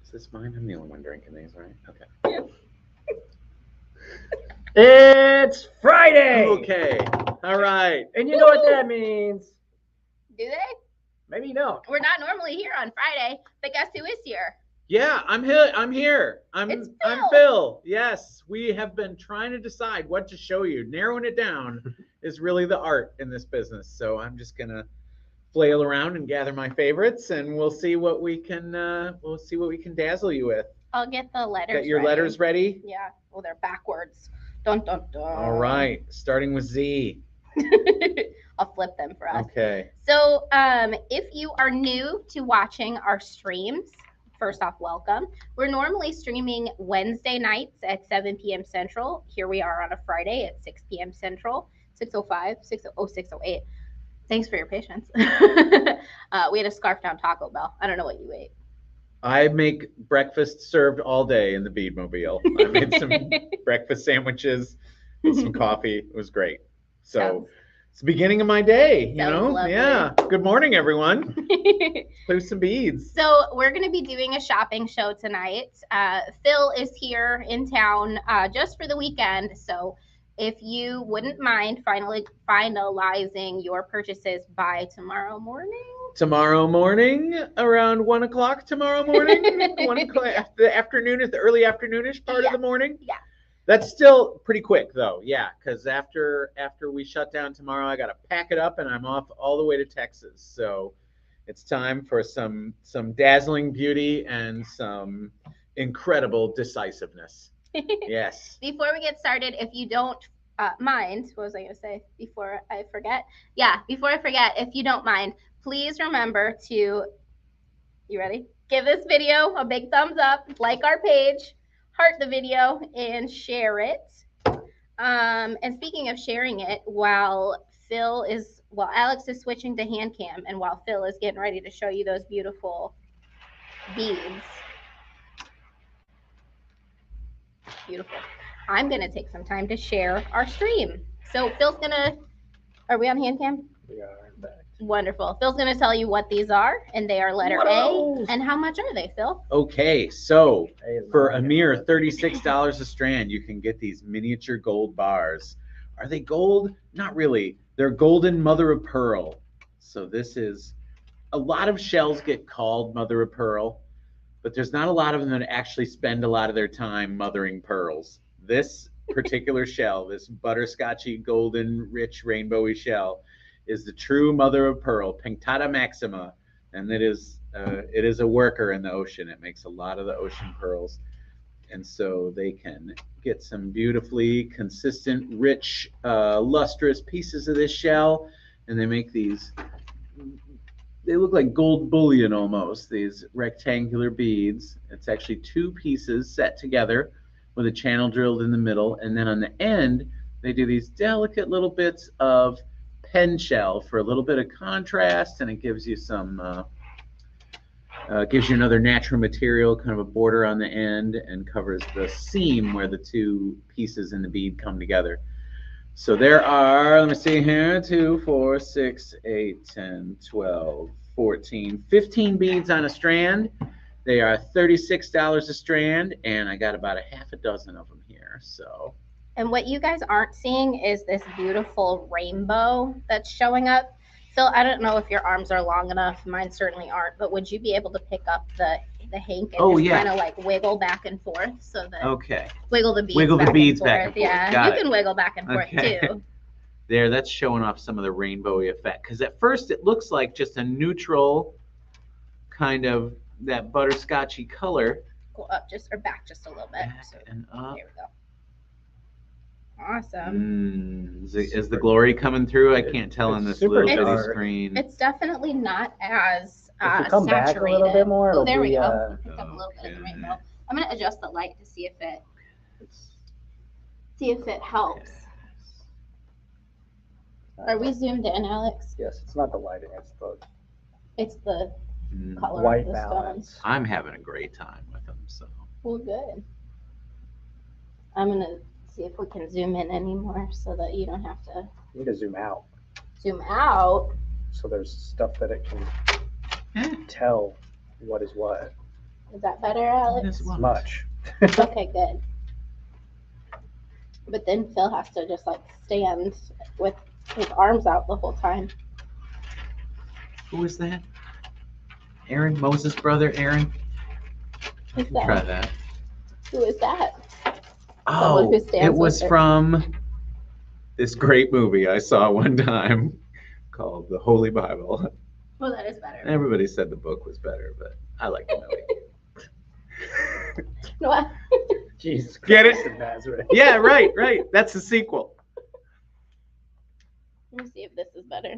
Is this mine? I'm the only one drinking these, right? Okay. It's Friday. Okay. All right. And you know what that means? Do they? Maybe you don't. We're not normally here on Friday, but guess who is here? Yeah, I'm here. I'm Phil. Yes, we have been trying to decide what to show you. Narrowing it down is really the art in this business. So I'm just gonna flail around and gather my favorites, and we'll see what we can dazzle you with. I'll get the letters. Got your letters ready? Yeah. Well, they're backwards. Dun dun dun. All right, starting with Z. I'll flip them for us. Okay. So, if you are new to watching our streams, first off, welcome. We're normally streaming Wednesday nights at 7 p.m. Central. Here we are on a Friday at 6 p.m. Central, 6:05, 6:08. Thanks for your patience. We had a scarf down Taco Bell. I don't know what you ate. I make breakfast served all day in the Bead Mobile. I made some breakfast sandwiches and some coffee. It was great. So it's the beginning of my day, you know? Lovely. Yeah. Good morning, everyone. Play with some beads. So we're going to be doing a shopping show tonight. Phil is here in town just for the weekend. So if you wouldn't mind finalizing your purchases by tomorrow morning. Tomorrow morning, around 1 o'clock tomorrow morning, 1 o'clock, the afternoon, the early afternoonish part of the morning. Yeah. That's still pretty quick though, yeah, because after we shut down tomorrow, I got to pack it up and I'm off all the way to Texas. So it's time for some dazzling beauty and some incredible decisiveness. Yes. Before we get started, if you don't mind, what was I going to say before I forget? Yeah, before I forget, if you don't mind, please remember to, you ready? Give this video a big thumbs up, like our page, heart the video, and share it. And speaking of sharing it, while Alex is switching to hand cam, and while Phil is getting ready to show you those beautiful beads. Beautiful. I'm going to take some time to share our stream. So Phil's going to, are we on hand cam? We are back. Wonderful. Phil's going to tell you what these are, and they are letter A. And how much are they, Phil? Okay, so for a mere $36 a strand, you can get these miniature gold bars. Are they gold? Not really. They're golden mother of pearl. So this is, a lot of shells get called mother of pearl, but there's not a lot of them that actually spend a lot of their time mothering pearls. This particular shell, this butterscotchy, golden, rich, rainbowy shell, is the true mother of pearl, Punctata maxima, and it is a worker in the ocean. It makes a lot of the ocean pearls, and so they can get some beautifully consistent, rich, lustrous pieces of this shell, and they make these. They look like gold bullion almost. These rectangular beads. It's actually two pieces set together with a channel drilled in the middle, and then on the end they do these delicate little bits of pen shell for a little bit of contrast, and it gives you some gives you another natural material, kind of a border on the end, and covers the seam where the two pieces in the bead come together. So there are, let me see here, 2, 4, 6, 8, 10, 12, 14, 15 beads on a strand. They are $36 a strand, and I got about a half a dozen of them here. So. And what you guys aren't seeing is this beautiful rainbow that's showing up. Phil, I don't know if your arms are long enough. Mine certainly aren't. But would you be able to pick up the hank and just kind of like wiggle back and forth so that wiggle the beads back and forth. Yeah, you can wiggle back and forth too. There, that's showing off some of the rainbowy effect. Because at first it looks like just a neutral kind of that butterscotchy color. Go up just or back just a little bit. And up. There we go. Awesome. Is the glory coming through? I can't tell on this little bitty screen. It's definitely not as if you come saturated. Back a little bit more, oh, there we go. I picked up a little bit of the rainbow. I'm going to adjust the light to see if it helps. Are we zoomed in, Alex? Yes, it's not the lighting, it's the color white of the balance. stones. I'm having a great time with them, so. Well, good. I'm going to see if we can zoom in anymore so that you don't have to. You need to zoom out. Zoom out? So there's stuff that it can tell what is what. Is that better, Alex? This one. Much. Okay, good. But then Phil has to just like stand with his arms out the whole time. Who is that? Aaron, Moses' brother, Aaron. I Who's can try that? that. Who is that? Oh, who stands it was with it. from this great movie I saw one time called The Holy Bible. Well, that is better. Everybody said the book was better, but I like the movie. What? Jesus Get it? Christ of Nazareth. Yeah, right. That's the sequel. Let me see if this is better.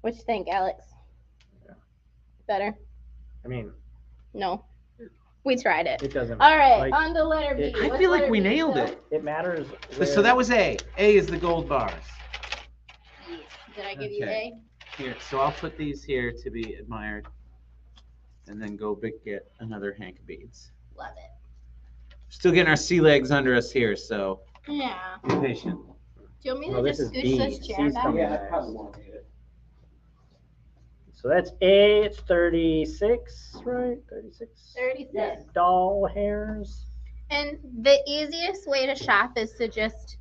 What you think, Alex? Yeah. Better? I mean, No. We tried it. it doesn't. All right, Like, on the letter B. it- I What's feel like letter we B, nailed Phil? it. It matters. So that was A. A is the gold bars. Yes. Did I give you Okay. A? Here, so I'll put these here to be admired, and then go get another hank of beads. Love it. Still getting our sea legs under us here, so Yeah. be patient. Do you want me to Well, this just is scooch B. this chair C's back? coming Yeah, I next. probably won't need it. So that's A. It's 36, right? 36. 36. Doll hairs. And the easiest way to shop is to just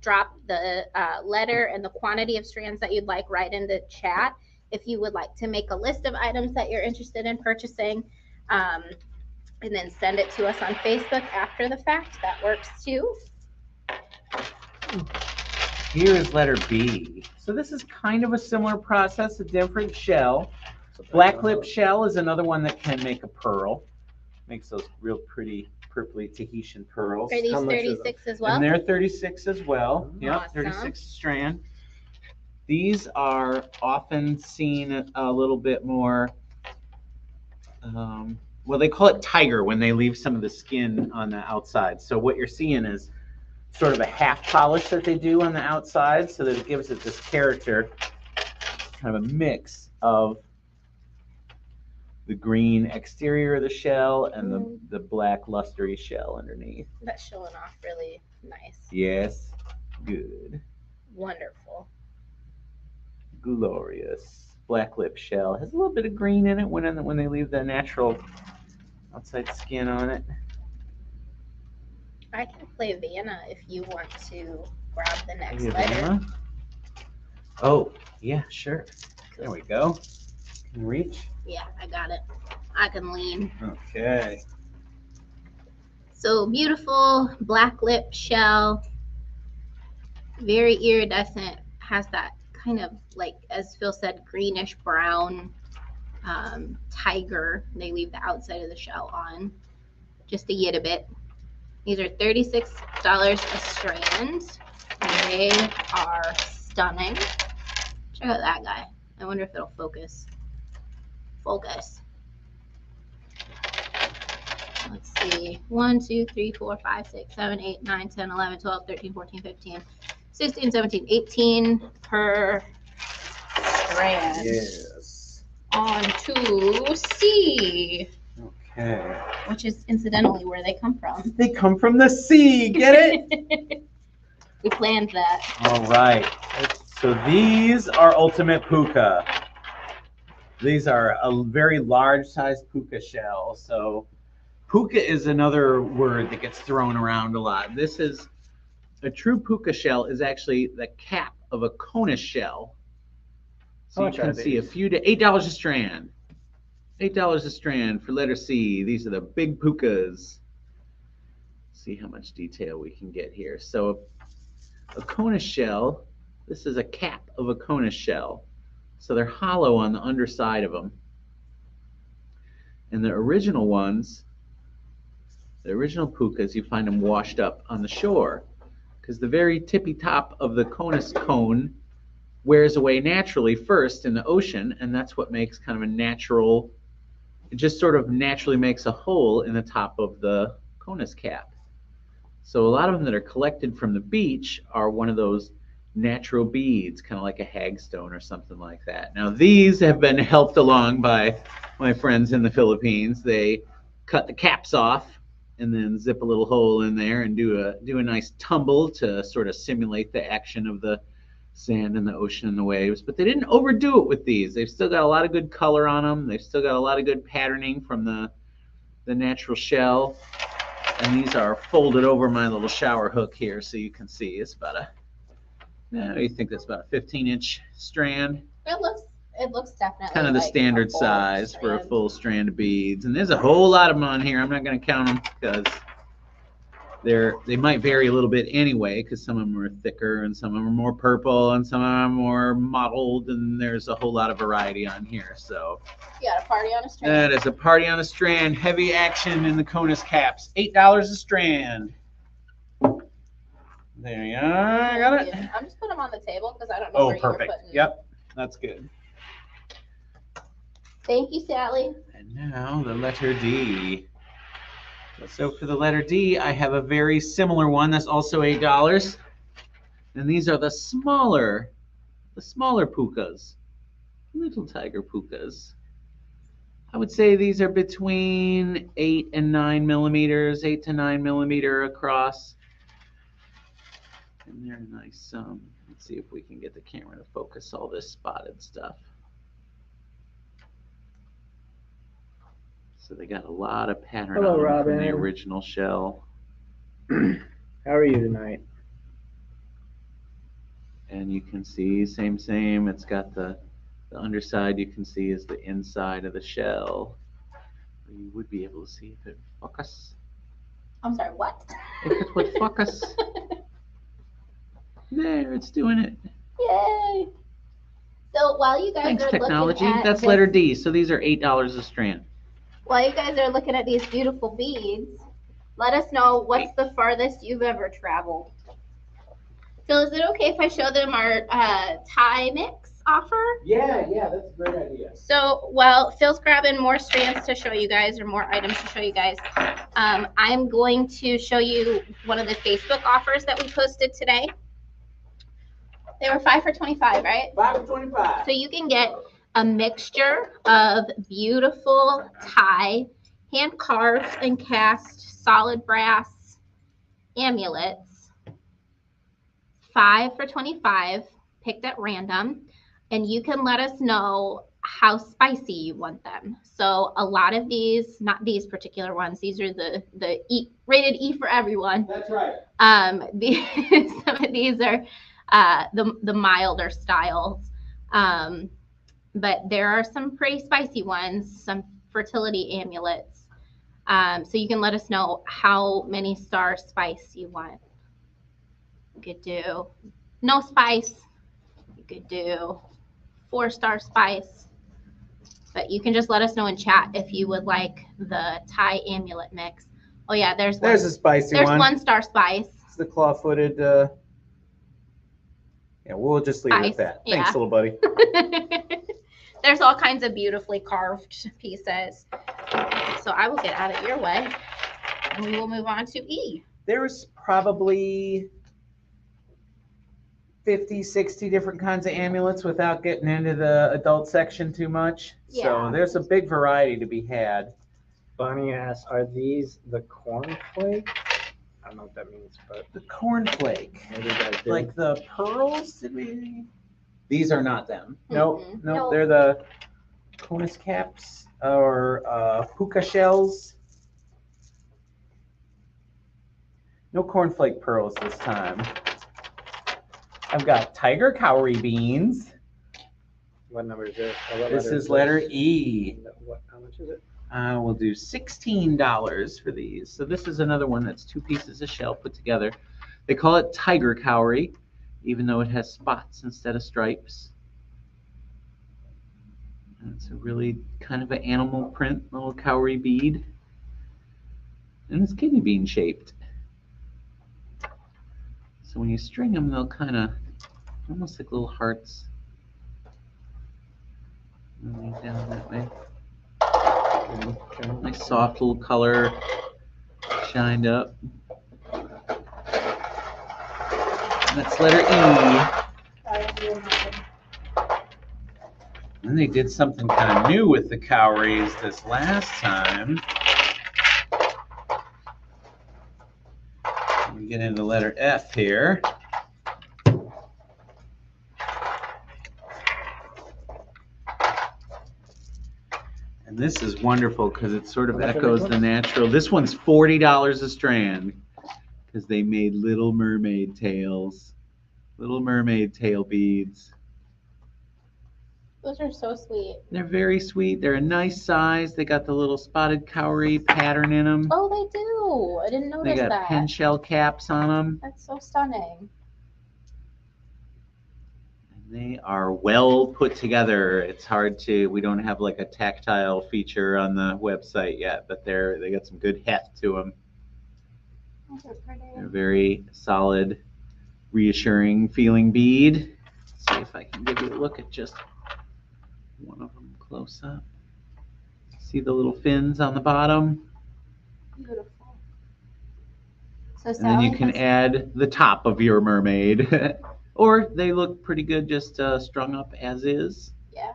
drop the letter and the quantity of strands that you'd like right in the chat. If you would like to make a list of items that you're interested in purchasing, and then send it to us on Facebook after the fact, that works too. Here is letter B. So this is kind of a similar process, a different shell. Black lip shell is another one that can make a pearl. Makes those real pretty purpley Tahitian pearls. Are these How much is 36 as well? And they're 36 as well. Yep, Awesome. 36 strand. These are often seen a little bit more, well, they call it tiger when they leave some of the skin on the outside. So what you're seeing is sort of a half polish that they do on the outside, so that it gives it this character, kind of a mix of the green exterior of the shell and the black lustery shell underneath. That's showing off really nice. Yes, good. Wonderful. Glorious. Black lip shell has a little bit of green in it when they leave the natural outside skin on it. I can play Vienna if you want to grab the next Hey, letter. Vanna. Oh, yeah, sure. There we go. Can reach. Yeah, I got it. I can lean. Okay. So beautiful black lip shell, very iridescent, has that kind of like, as Phil said, greenish brown tiger. They leave the outside of the shell on, just a yit a bit. These are $36 a strand. And they are stunning. Check out that guy. I wonder if it'll focus. Focus. Let's see. 1, 2, 3, 4, 5, 6, 7, 8, 9, 10, 11, 12, 13, 14, 15, 16, 17, 18 per strand. Yes. On to C, Okay. which is incidentally where they come from. They come from the sea. Get it? We planned that. All right. So these are ultimate puka. These are a very large sized puka shell. So puka is another word that gets thrown around a lot. This is a true puka shell is actually the cap of a conus shell. So How you much are can see a these? few to $8 a strand. $8 a strand for letter C. These are the big pukas. See how much detail we can get here. So a conus shell, this is a cap of a conus shell. So they're hollow on the underside of them. And the original ones, the original pukas, you find them washed up on the shore because the very tippy top of the conus cone wears away naturally first in the ocean, and that's what makes kind of a natural, it just sort of naturally makes a hole in the top of the conus cap. So a lot of them that are collected from the beach are one of those natural beads, kind of like a hagstone or something like that. Now these have been helped along by my friends in the Philippines. They cut the caps off and then zip a little hole in there and do a nice tumble to sort of simulate the action of the sand and the ocean and the waves. But they didn't overdo it with these. They've still got a lot of good color on them. They've still got a lot of good patterning from the the natural shell. And these are folded over my little shower hook here, so you can see it's about a, you think that's about a 15-inch strand. It looks definitely Kind of the like standard a full size for a strand. full strand of beads. And there's a whole lot of them on here. I'm not going to count them because they might vary a little bit anyway, because some of them are thicker and some of them are more purple and some of them are more mottled, and there's a whole lot of variety on here. So You got a party on a strand. that is a party on a strand. Heavy action in the Conus caps. $8 a strand. There you are. I got it. I'm just putting them on the table because I don't know where perfect. you were putting. Yep, that's good. Thank you, Sally. And now the letter D. So for the letter D, I have a very similar one that's also $8. And these are the smaller pukas, little tiger pukas. I would say these are between 8 and 9 millimeters, 8 to 9 millimeter across. And they're nice. Let's see if we can get the camera to focus all this spotted stuff. So they got a lot of pattern Hello, on them from Robin. the original shell. How are you tonight? And you can see, same. It's got the underside you can see is the inside of the shell. You would be able to see if it focus. I'm sorry, what? If it would focus. There, it's doing it. Yay! So while you guys Thanks, are technology. looking at That's this, letter D. So these are $8 a strand. while you guys are looking at these beautiful beads, let us know what's the farthest you've ever traveled. Phil, is it okay if I show them our tie mix offer? Yeah, that's a great idea. So while Phil's grabbing more strands to show you guys, or more items to show you guys, I'm going to show you one of the Facebook offers that we posted today. They were 5 for $25, right? 5 for $25. So you can get a mixture of beautiful tie, hand carved and cast solid brass amulets, 5 for $25, picked at random, and you can let us know how spicy you want them. So a lot of these, not these particular ones, these are the rated E for everyone. That's right. Some of these are the milder styles. But there are some pretty spicy ones, some fertility amulets. So you can let us know how many star spice you want. You could do no spice. You could do 4-star spice. But you can just let us know in chat if you would like the tie amulet mix. Oh yeah, there's a spicy there's one. 1-star spice. It's the claw-footed. Yeah, we'll just leave it at that. Yeah. Thanks, little buddy. There's all kinds of beautifully carved pieces. So I will get out of your way and we will move on to E. There's probably 50, 60 different kinds of amulets without getting into the adult section too much. Yeah. So there's a big variety to be had. Bonnie asks, are these the cornflake? I don't know what that means, but The cornflake. maybe you guys do. Like the pearls, did we? These are not them. Nope, Mhm. nope. Nope. They're the conus caps or puka shells. No cornflake pearls this time. I've got tiger cowrie beans. What number is it? Or what This letter is letter this? E. How much is it? We'll do $16 for these. So this is another one that's 2 pieces of shell put together. They call it tiger cowrie, even though it has spots instead of stripes. And it's a really kind of an animal print, little cowrie bead. And it's kidney bean shaped. So when you string them, they'll kind of, almost like little hearts. Moving down that way. Nice soft little color, shined up. And that's letter E. And they did something kind of new with the cowries this last time. We get into letter F here. And And this is wonderful because it sort of How much are echoes these the ones? natural. This one's $40 a strand because they made Little Mermaid tails. Little Mermaid tail beads. Those are so sweet. They're very sweet. They're a nice size. They got the little spotted cowrie pattern in them. Oh, they do. I didn't They notice got that. pen shell caps on them. That's so stunning. They are well put together. It's hard to, we don't have like a tactile feature on the website yet, but they got some good heft to them. Those are pretty. They're very solid, reassuring feeling bead. Let's see if I can give you a look at just one of them close up. See the little fins on the bottom? Beautiful. So And then you can add the top of your mermaid. Or they look pretty good just strung up as is. Yeah.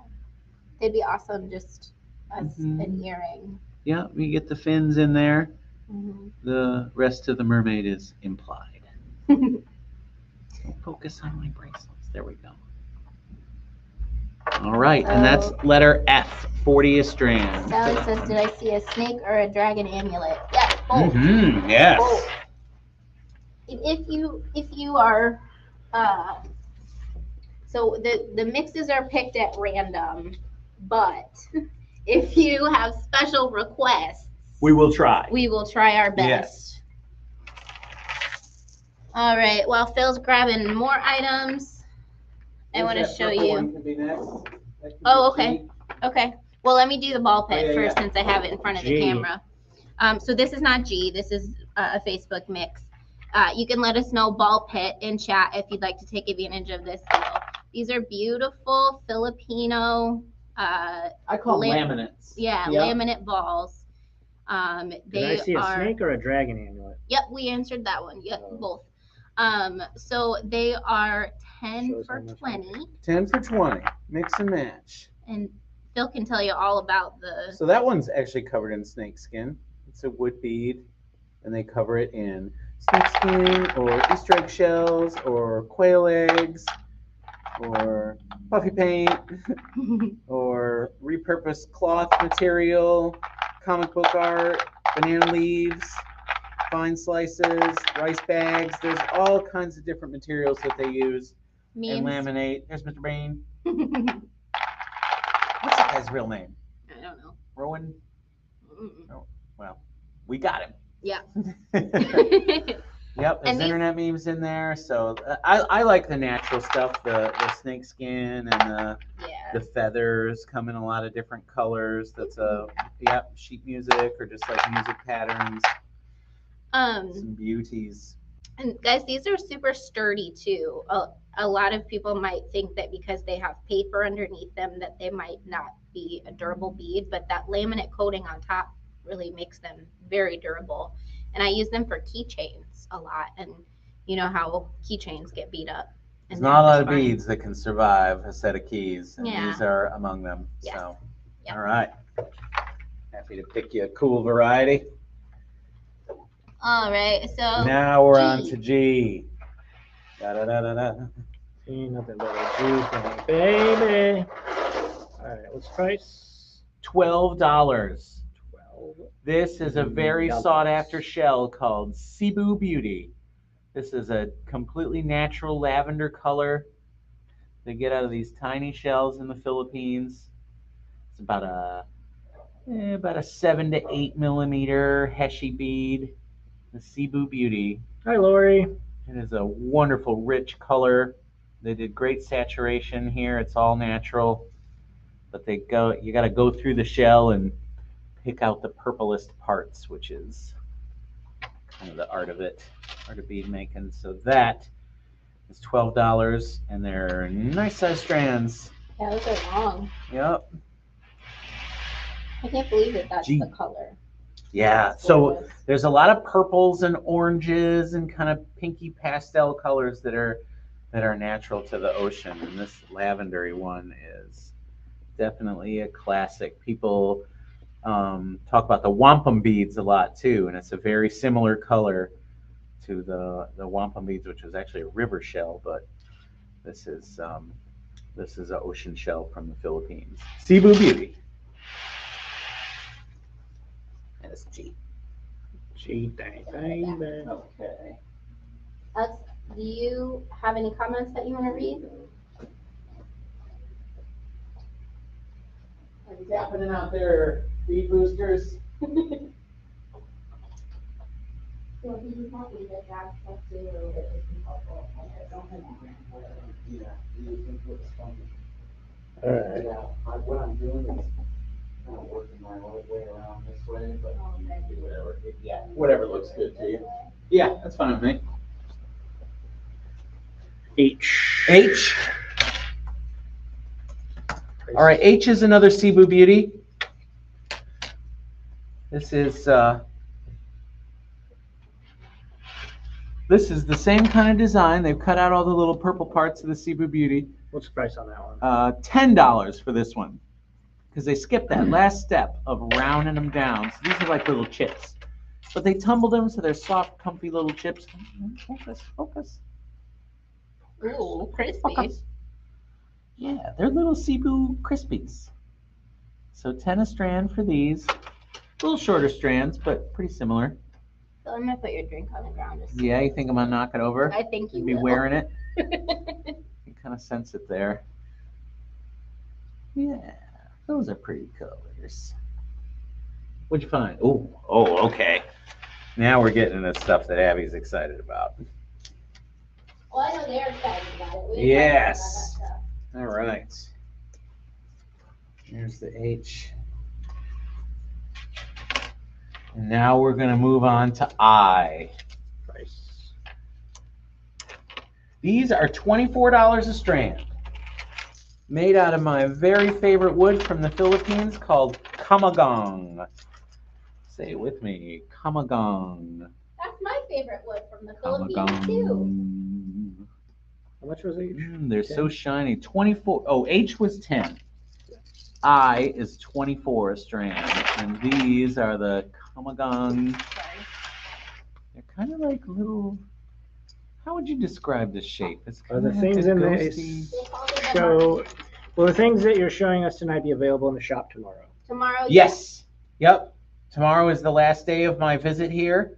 They'd be awesome just as Mhm. an earring. Yeah, you get the fins in there. Mm-hmm. The rest of the mermaid is implied. Don't focus on my bracelets. There we go. All right, and that's letter F, 40 a strand. Sally says, did I see a snake or a dragon amulet? Yes, both. Mm-hmm, yes. Both. If you are, so the mixes are picked at random, but if you have special requests, We will try. we will try our best. Yes. All right, while Phil's grabbing more items, I want to show you. Oh, okay. Okay. Well, let me do the ball pit first since I have it in front of the G. camera. So this is not G. This is a Facebook mix. You can let us know ball pit in chat if you'd like to take advantage of this deal. These are beautiful Filipino. I call them laminates. Yeah, Yep. laminate balls. Did They I see a are. snake or a dragon amulet? Yep, we answered that one. Yep, Oh. both. So they are 10 Shows for how much 20, 10 for 20. Mix and match. and Phil can tell you all about the. So that one's actually covered in snake skin. It's a wood bead, and they cover it in snake skin or Easter egg shells or quail eggs or puffy paint or repurposed cloth material, comic book art, banana leaves, fine slices, rice bags. There's all kinds of different materials that they use and Memes. laminate. There's Mr. Bain. I What's that guy's real name? don't know. Rowan? Mm-mm. Well, we got him. Yeah. Yep, there's And these- internet memes in there. So I like the natural stuff, the snake skin and Yeah. the feathers come in a lot of different colors. That's sheet music or just like music patterns. Some beauties. And guys, these are super sturdy too. A lot of people might think that because they have paper underneath them that they might not be a durable bead, but that laminate coating on top really makes them very durable. And I use them for keychains a lot. And you know how keychains get beat up. There's and not a lot of they're fine. beads that can survive a set of keys, and Yeah. these are among them. Yes. So, Yep. all right. Happy to pick you a cool variety. All right, so Now we're G. on to G. Da da da da da. See, nothing but a G thing, baby. All right, what's the price? $12. 12. This is a very $12. sought after shell called Cebu Beauty. This is a completely natural lavender color. They get out of these tiny shells in the Philippines. It's about a 7 to 8 millimeter Heshi bead. The Cebu Beauty. Hi, Lori. It is a wonderful, rich color. They did great saturation here. It's all natural, but you got to go through the shell and pick out the purplest parts, which is kind of the art of it, art of bead making. So that is $12, and they're nice size strands. yeah, those are long. Yep. I can't believe that that's G. the color. Yeah. That's So gorgeous. there's a lot of purples and oranges and kind of pinky pastel colors that are natural to the ocean, and this lavendery one is definitely a classic. People talk about the wampum beads a lot too, and it's a very similar color to the wampum beads, which is actually a river shell, but this is an ocean shell from the Philippines. Cebu Beauty. That's G. Gee, dang, dang, dang. Okay. Do you have any comments that you want to read? What's happening out there, Bead boosters? So he just want me to grab stuff too a little bit if it's helpful. Yeah, you think it was funny. All right. Yeah, what I'm doing is kind of working my way around this way, but you can do whatever. Yeah, whatever looks good to you. Yeah, that's fine with me. H. H. All right, H is another Cebu Beauty. This is the same kind of design. They've cut out all the little purple parts of the Cebu Beauty. What's the price on that one? $10 for this one, because they skipped that last step of rounding them down. So these are like little chips, but they tumbled them so they're soft, comfy little chips. Focus, focus. Ooh, crispy. Focus. Yeah, they're little Cebu Crispies. So 10 a strand for these. A little shorter strands, but pretty similar. So I'm gonna put your drink on the ground. Just Yeah, you think I'm gonna knock it over? I think you Be will. wearing it. You kind of sense it there. Yeah, those are pretty colors. What'd you find? Oh, okay. Now we're getting into stuff that Abby's excited about. Well, I know they're excited about it. We Yes. talked about that All right. Here's the H. And now we're going to move on to I. Price. These are $24 a strand. Made out of my very favorite wood from the Philippines called kamagong. Say it with me, kamagong. stuff. That's my favorite wood from the Philippines too. Kamagong. How much was each? They're so shiny. 24. Oh, H was 10. I is 24 a strand. And these are the kamagong. Sorry. They're kind of like little. How would you describe this shape? It's Are kind the of things in like a this ghosty. They call it show? Will the things that you're showing us tonight be available in the shop tomorrow? tomorrow. Yes. Yep. Tomorrow is the last day of my visit here.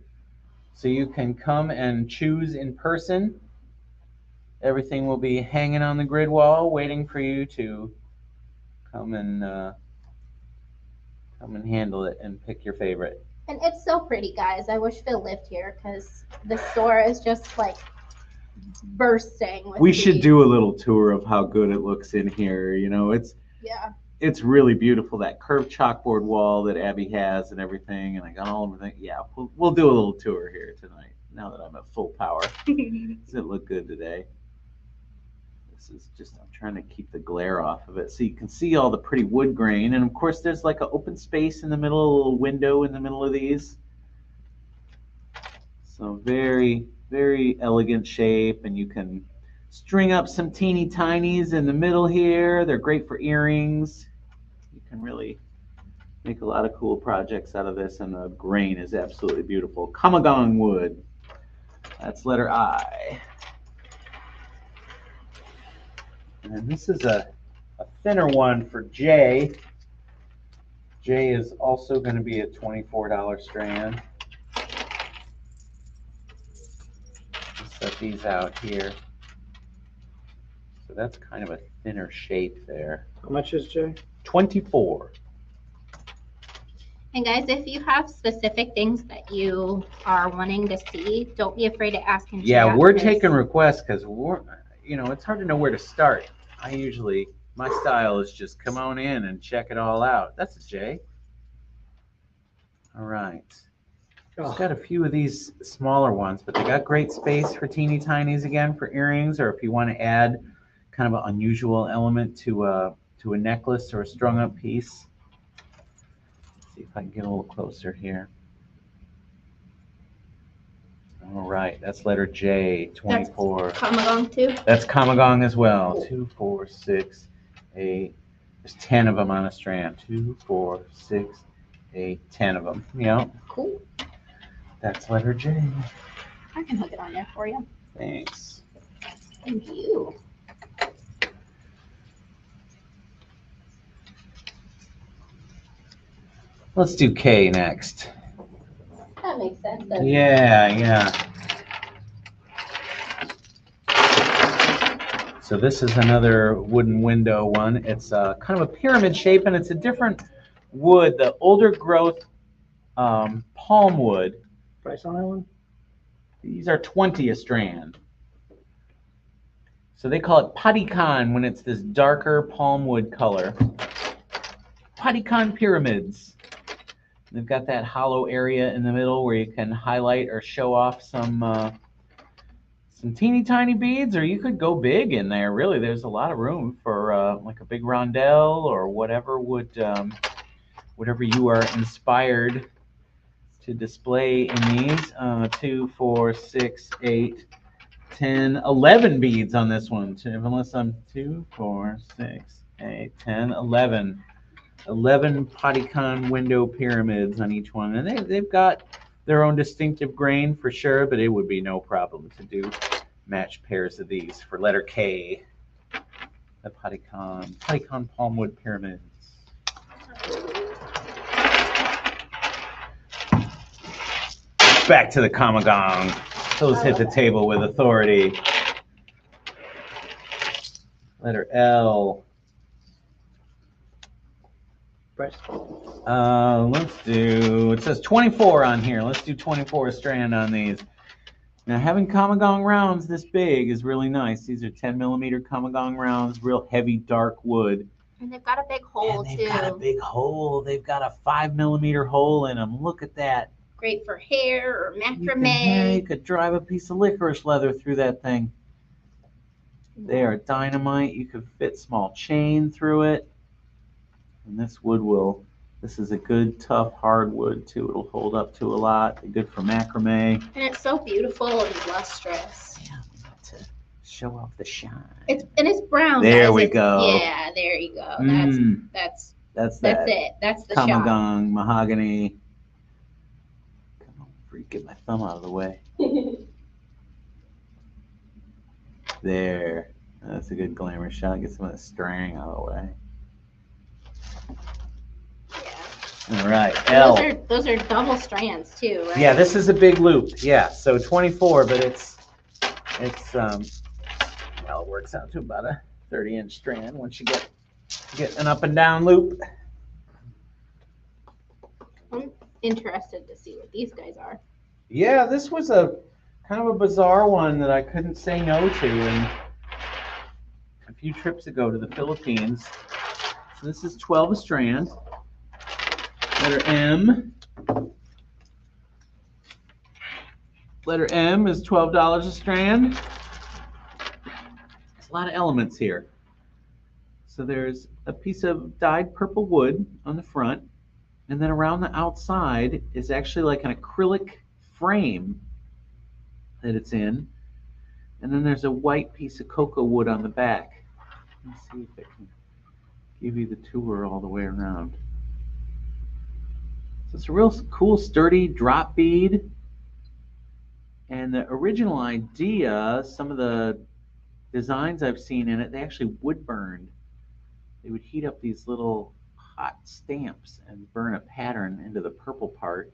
So you can come and choose in person. Everything will be hanging on the grid wall, waiting for you to come and handle it and pick your favorite. And it's so pretty, guys. I wish Phil lived here because the store is just like bursting with We should beads. do a little tour of how good it looks in here. You know, Yeah. it's really beautiful. That curved chalkboard wall that Abby has and everything, and I got all of everything. Yeah, we'll do a little tour here tonight. Now that I'm at full power, does it look good today? This is just, I'm trying to keep the glare off of it so you can see all the pretty wood grain. And of course, there's like an open space in the middle, a little window in the middle of these. So very, very elegant shape, and you can string up some teeny tinies in the middle here. They're great for earrings. You can really make a lot of cool projects out of this, and the grain is absolutely beautiful. Kamagong wood. That's letter I. And then this is a thinner one for J. J is also going to be a $24 strand. Let's set these out here. So that's kind of a thinner shape there. How much is Jay? 24. And guys, if you have specific things that you are wanting to see, don't be afraid to ask in Yeah, chat, we're 'cause- taking requests because it's hard to know where to start. My style is just come on in and check it all out. That's a J. All right. I've got a few of these smaller ones, but they got great space for teeny tinies again for earrings, or if you want to add kind of an unusual element to a necklace or a strung up piece. Let's see if I can get a little closer here. All right, that's letter J, 24. Kamagong too. That's kamagong as well. 2, 4, 6, 8. There's 10 of them on a strand. 2, 4, 6, 8, 10 of them. Yeah, Cool. that's letter J. I can hook it on there for you. Thanks. Thank you. Let's do K next. that makes sense. Then. Yeah. So this is another wooden window one. It's kind of a pyramid shape, and it's a different wood. The older growth palm wood. Price on that one? These are 20 a strand. So they call it patikan when it's this darker palm wood color. Patikan pyramids. They've got that hollow area in the middle where you can highlight or show off some teeny tiny beads, or you could go big in there. Really, there's a lot of room for like a big rondelle or whatever whatever you are inspired to display in these. 2, 4, 6, 8, 10, 11 beads on this one. Unless I'm 2, 4, 6, 8, 10, 11. 11 patikan window pyramids on each one, and they've got their own distinctive grain for sure, but it would be no problem to do match pairs of these for letter K. The patikan palmwood pyramids. Back to the kamagong. Those hit the table with authority. Letter L. Let's do, it says 24 on here. Let's do 24 a strand on these. Now, having kamagong rounds this big is really nice. These are 10 millimeter kamagong rounds, real heavy, dark wood. And they've got a big hole, and too. They've got a big hole. They've got a 5 millimeter hole in them. Look at that. Great for hair or macrame. You could drive a piece of licorice leather through that thing. They are dynamite. You could fit small chain through it. And this wood this is a good, tough hardwood, too. It'll hold up to a lot. They're good for macrame. And it's so beautiful and lustrous. Yeah, we got to show off the shine. It's brown. There guys. we go. Yeah, there you go. That's it. That's the shot. Kamagong, mahogany. Come on, before you get my thumb out of the way. There. That's a good glamour shot. Get some of the string out of the way. All right, L. Those are double strands too, right? Yeah, this is a big loop. Yeah, so 24, but it's well, it works out to about a 30-inch strand once you get an up and down loop. I'm interested to see what these guys are. Yeah, this was a kind of a bizarre one that I couldn't say no to, and a few trips ago to the Philippines. So this is 12 a strand. Letter M. Letter M is $12 a strand. There's a lot of elements here. So there's a piece of dyed purple wood on the front, and then around the outside is actually like an acrylic frame that it's in. And then there's a white piece of cocoa wood on the back. Let's see if I can give you the tour all the way around. So it's a real cool, sturdy drop bead. And the original idea, some of the designs I've seen in it, they actually wood burned. They would heat up these little hot stamps and burn a pattern into the purple part.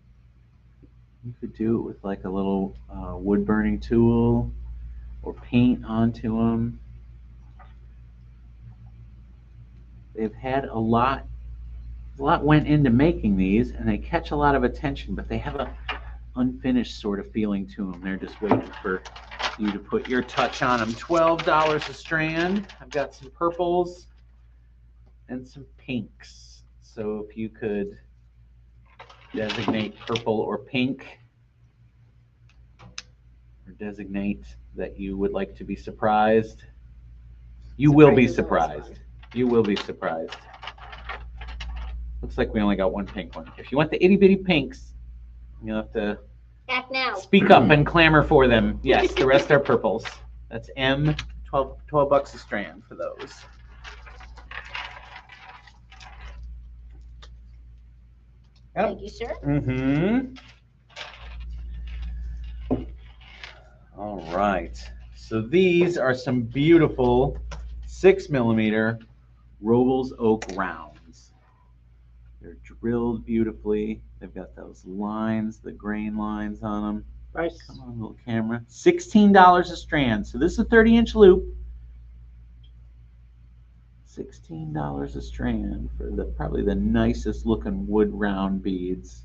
You could do it with like a little wood burning tool or paint onto them. They've had a lot went into making these, and they catch a lot of attention, but they have a unfinished sort of feeling to them. They're just waiting for you to put your touch on them. $12 a strand. I've got some purples and some pinks. So if you could designate purple or pink, or designate that you would like to be surprised, you will be surprised. You will be surprised. Looks like we only got one pink one. If you want the itty bitty pinks, you'll have to act now. Speak up and clamor for them. Yes, the rest are purples. That's M, 12 bucks a strand for those. Yep. Thank you, sir. Mm-hmm. All right. So these are some beautiful 6 millimeter Robles oak rounds. They're drilled beautifully. They've got those lines, the grain lines on them. Price. Come on, little camera. $16 a strand. So this is a 30-inch loop. $16 a strand for probably the nicest looking wood round beads.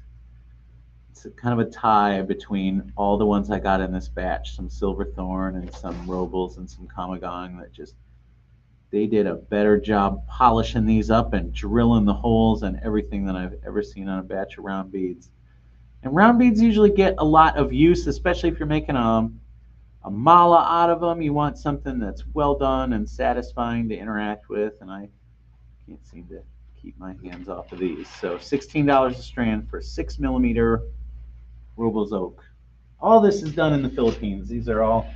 It's kind of a tie between all the ones I got in this batch, some silverthorn and some robles and some kamagong that just, they did a better job polishing these up and drilling the holes and everything than I've ever seen on a batch of round beads. And round beads usually get a lot of use, especially if you're making a mala out of them. You want something that's well done and satisfying to interact with, and I can't seem to keep my hands off of these. So $16 a strand for 6mm Robles oak. All this is done in the Philippines. These are all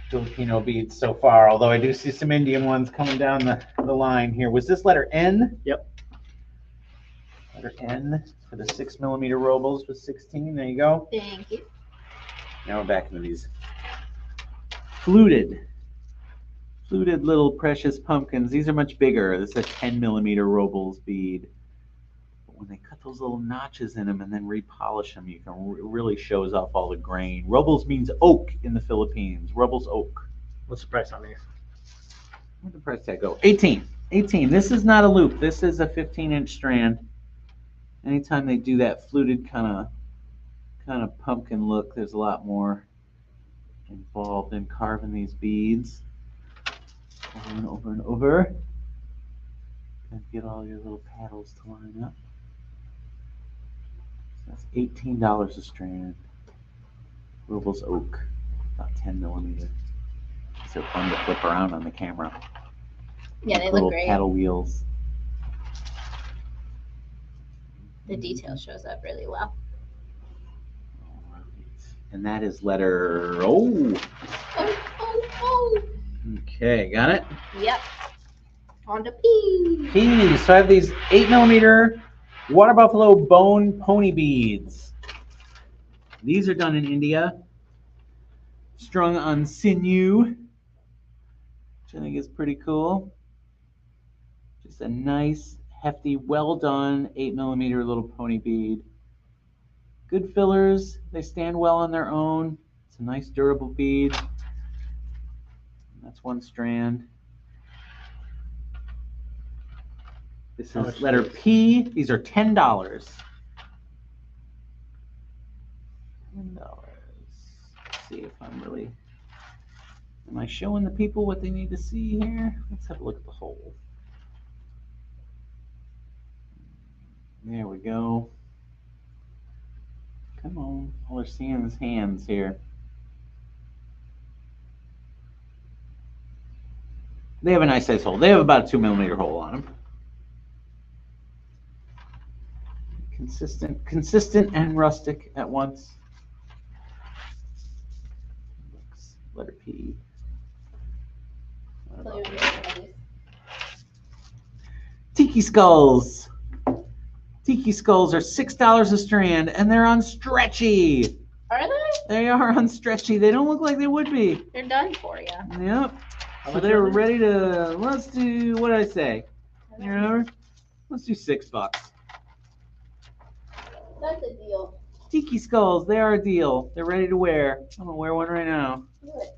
Filipino beads so far, although I do see some Indian ones coming down the line here. Was this letter N? Yep. Letter N for the 6mm Robles was 16. There you go. Thank you. Now we're back into these fluted little precious pumpkins. These are much bigger. This is a 10mm Robles bead. But when they cut those little notches in them and then repolish them, you can it really shows off all the grain. Robles means oak in the Philippines. Robles oak. What's the price on these? Where'd the price tag go? 18. 18. This is not a loop. This is a 15-inch strand. Anytime they do that fluted kind of pumpkin look, there's a lot more involved in carving these beads over and over and over. And get all your little paddles to line up. So that's $18 a strand. Robles oak, about 10mm. These are fun to flip around on the camera. Yeah, they Little look great. paddle wheels. The detail shows up really well. And that is letter O. Oh. Okay, got it? Yep. On to P. P. So I have these 8mm water buffalo bone pony beads. These are done in India, strung on sinew, which I think is pretty cool. Just a nice, hefty, well done 8mm little pony bead. Good fillers. They stand well on their own. It's a nice durable bead. That's one strand. This is letter P. These are $10. $10. Let's see if I'm really, am I showing the people what they need to see here? Let's have a look at the hole. There we go. Come on, all they're seeing is hands here. They have a nice size hole. They have about a 2mm hole on them. Consistent and rustic at once. Letter P. Tiki skulls. Tiki skulls are $6 a strand, and they're on stretchy. Are they? They are on stretchy. They don't look like they would be. They're done for you. Yep. So they're ready to, let's do, what did I say? You remember? Let's do $6. That's a deal. Tiki skulls, they are a deal. They're ready to wear. I'm gonna wear one right now. Good.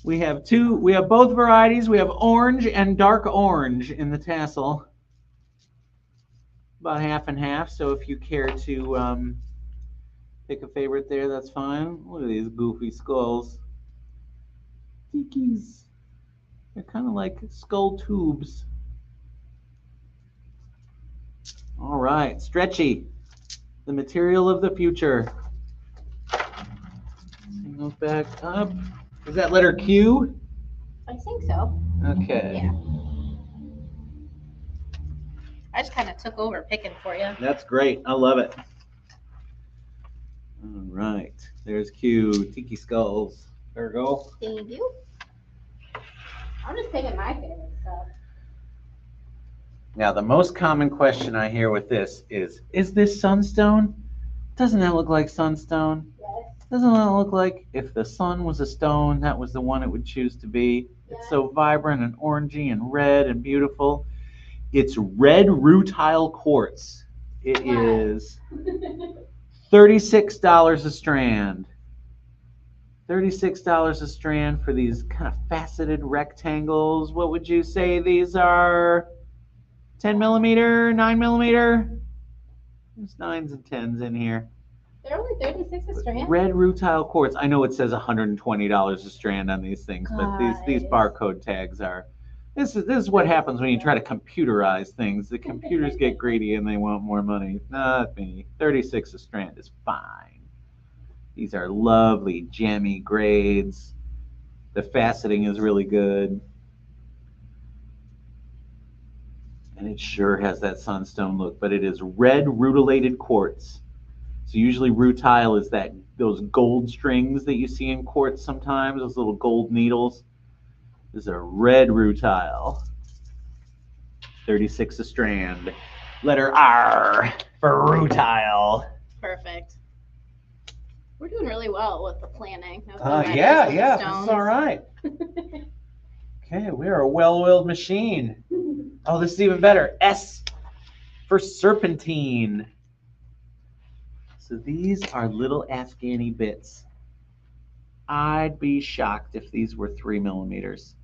We have both varieties. We have orange and dark orange in the tassel. About half and half, so if you care to pick a favorite there, that's fine. Look at these goofy skulls. Tikis. They're kind of like skull tubes. All right, stretchy. The material of the future. Bring those back up. Is that letter Q? I think so. Okay. Yeah. I just kind of took over picking for you. That's great. I love it. All right. There's Q. Tiki skulls. There we go. Thank you. I'm just picking my favorite stuff. Now, the most common question I hear with this is this sunstone? Doesn't that look like sunstone? Yes. Doesn't that look like if the sun was a stone, that was the one it would choose to be? Yes. It's so vibrant and orangey and red and beautiful. It's red rutile quartz. It is $36 a strand. $36 a strand for these kind of faceted rectangles. What would you say these are? 10 millimeter, 9 millimeter? There's 9s and 10s in here. They're only 36 a strand? Red rutile quartz. I know it says $120 a strand on these things, but these barcode tags are. This is what happens when you try to computerize things. The computers get greedy and they want more money. Not me. 36 a strand is fine. These are lovely gemmy grades. The faceting is really good. And it sure has that sunstone look, but it is red rutilated quartz. So usually rutile is those gold strings that you see in quartz sometimes, those little gold needles. This is a red rutile. 36 a strand. Letter R for rutile. Perfect. We're doing really well with the planning. Yeah, this is all right. Okay, we are a well-oiled machine. Oh, this is even better. S for serpentine. So these are little Afghani bits. I'd be shocked if these were 3 millimeters.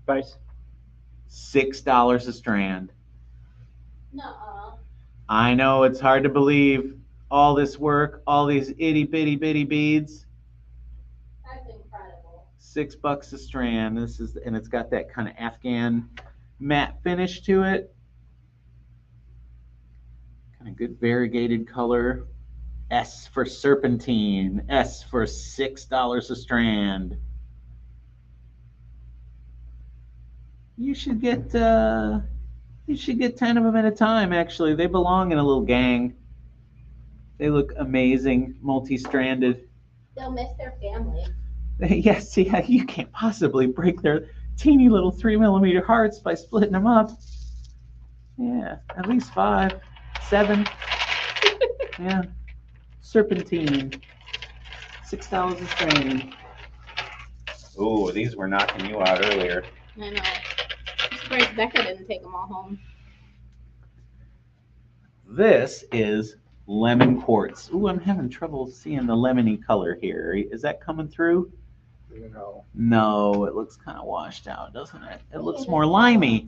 Price? $6 a strand. Nuh-uh. I know it's hard to believe. All this work, all these itty bitty beads. That's incredible. $6 a strand. And it's got that kind of Afghan matte finish to it. Kind of good variegated color. S for serpentine. S for $6 a strand. You should get 10 of them at a time. Actually, they belong in a little gang. They look amazing, multi-stranded. They'll miss their family. Yes, yeah, you can't possibly break their teeny little 3 millimeter hearts by splitting them up. Yeah, at least 5, 7. Yeah, serpentine, $6 a strand. Oh, these were knocking you out earlier. I know. I'm surprised Becca didn't take them all home. This is lemon quartz. Ooh, I'm having trouble seeing the lemony color here. Is that coming through? No. No, it looks kind of washed out, doesn't it? It looks more limey.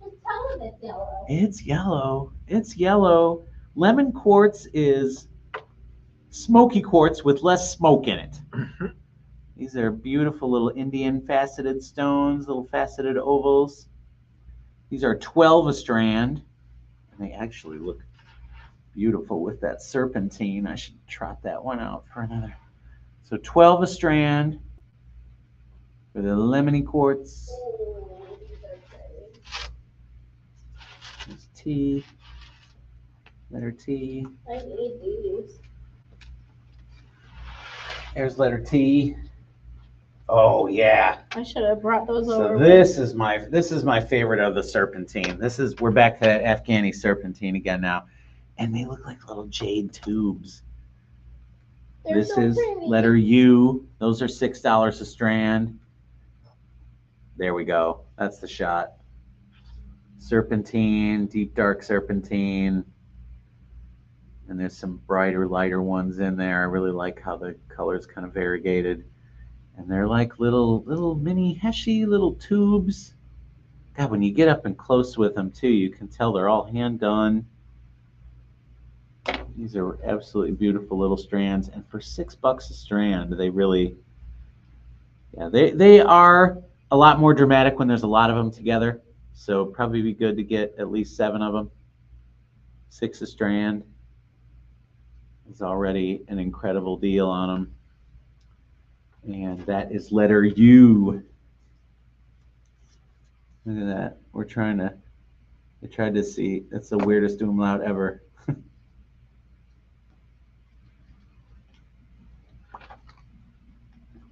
Just tell them it's yellow. It's yellow. It's yellow. Lemon quartz is smoky quartz with less smoke in it. These are beautiful little Indian faceted stones, little faceted ovals. These are 12 a strand. And they actually look beautiful with that serpentine. I should trot that one out for another. So 12 a strand for the lemony quartz. Oh, these are pretty. There's T, letter T. I need these. There's letter T. Oh yeah. I should have brought those So over. this is my favorite of the serpentine. We're back to that Afghani serpentine again now. And they look like little jade tubes. They're This so is pretty. letter U. Those are $6 a strand. There we go. That's the shot. Serpentine, deep dark serpentine. And there's some brighter, lighter ones in there. I really like how the color's kind of variegated. And they're like little mini heshy little tubes. God, when you get up and close with them too, you can tell they're all hand done. These are absolutely beautiful little strands, and for $6 a strand, they really, yeah, they are a lot more dramatic when there's a lot of them together. So probably be good to get at least 7 of them. 6 a strand is already an incredible deal on them. And that is letter U. Look at that. I tried to see. That's the weirdest umlaut ever.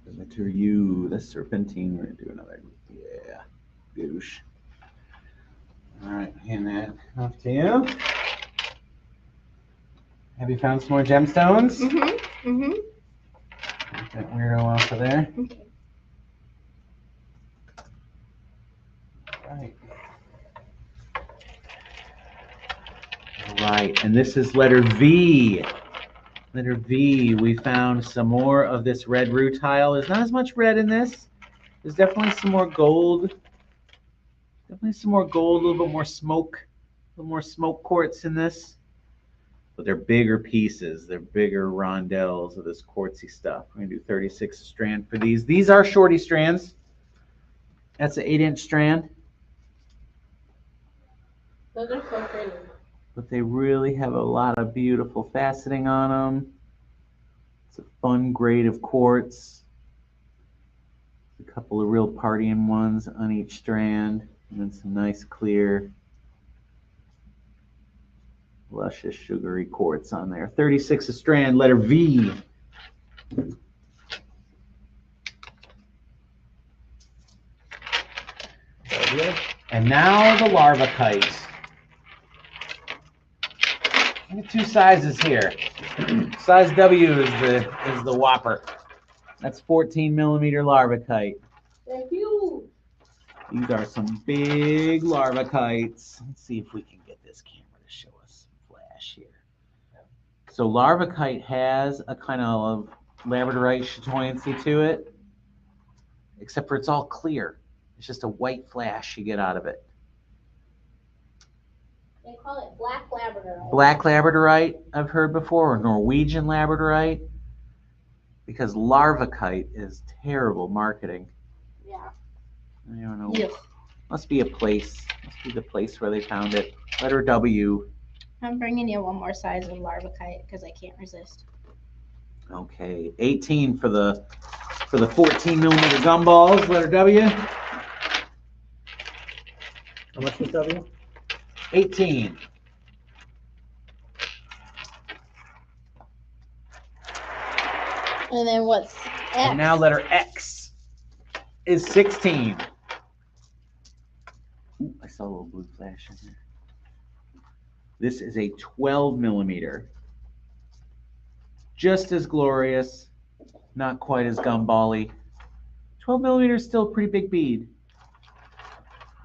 The letter U, the serpentine. We're going to do another. Yeah. Goosh. All right. Hand that off to you. Have you found some more gemstones? Mm-hmm. Mm-hmm. Get that weirdo off of there. Okay. Right. All right, and this is letter V. Letter V, we found some more of this red rutile. There's not as much red in this. There's definitely some more gold. Definitely some more gold, a little bit more smoke. A little more smoke quartz in this. But they're bigger pieces. They're bigger rondelles of this quartzy stuff. We're going to do 36 a strand for these. These are shorty strands. That's an 8-inch strand. Those are so pretty. But they really have a lot of beautiful faceting on them. It's a fun grade of quartz. A couple of real partying ones on each strand, and then some nice clear, luscious, sugary quartz on there. 36 a strand, letter V. And now the larvacite. I got two sizes here. Size W is the whopper. That's 14 millimeter larvacite. They're huge. These are some big larvacites. Let's see if we can get this camera to show us some flash here. So larvacite has a kind of labradorite chatoyancy to it, except for it's all clear. It's just a white flash you get out of it. They call it black labradorite. Black labradorite, I've heard before, or Norwegian labradorite, because larvacite is terrible marketing. Yeah. I don't know. Yes. Must be a place. Must be the place where they found it. Letter W. I'm bringing you one more size of larvacite because I can't resist. Okay, 18 for the 14 millimeter gumballs. Letter W. How much was W? 18. And then what's X? And now letter X is 16. Ooh, I saw a little blue flash in there. This is a 12 millimeter. Just as glorious, not quite as gumball-y. 12 millimeter is still a pretty big bead.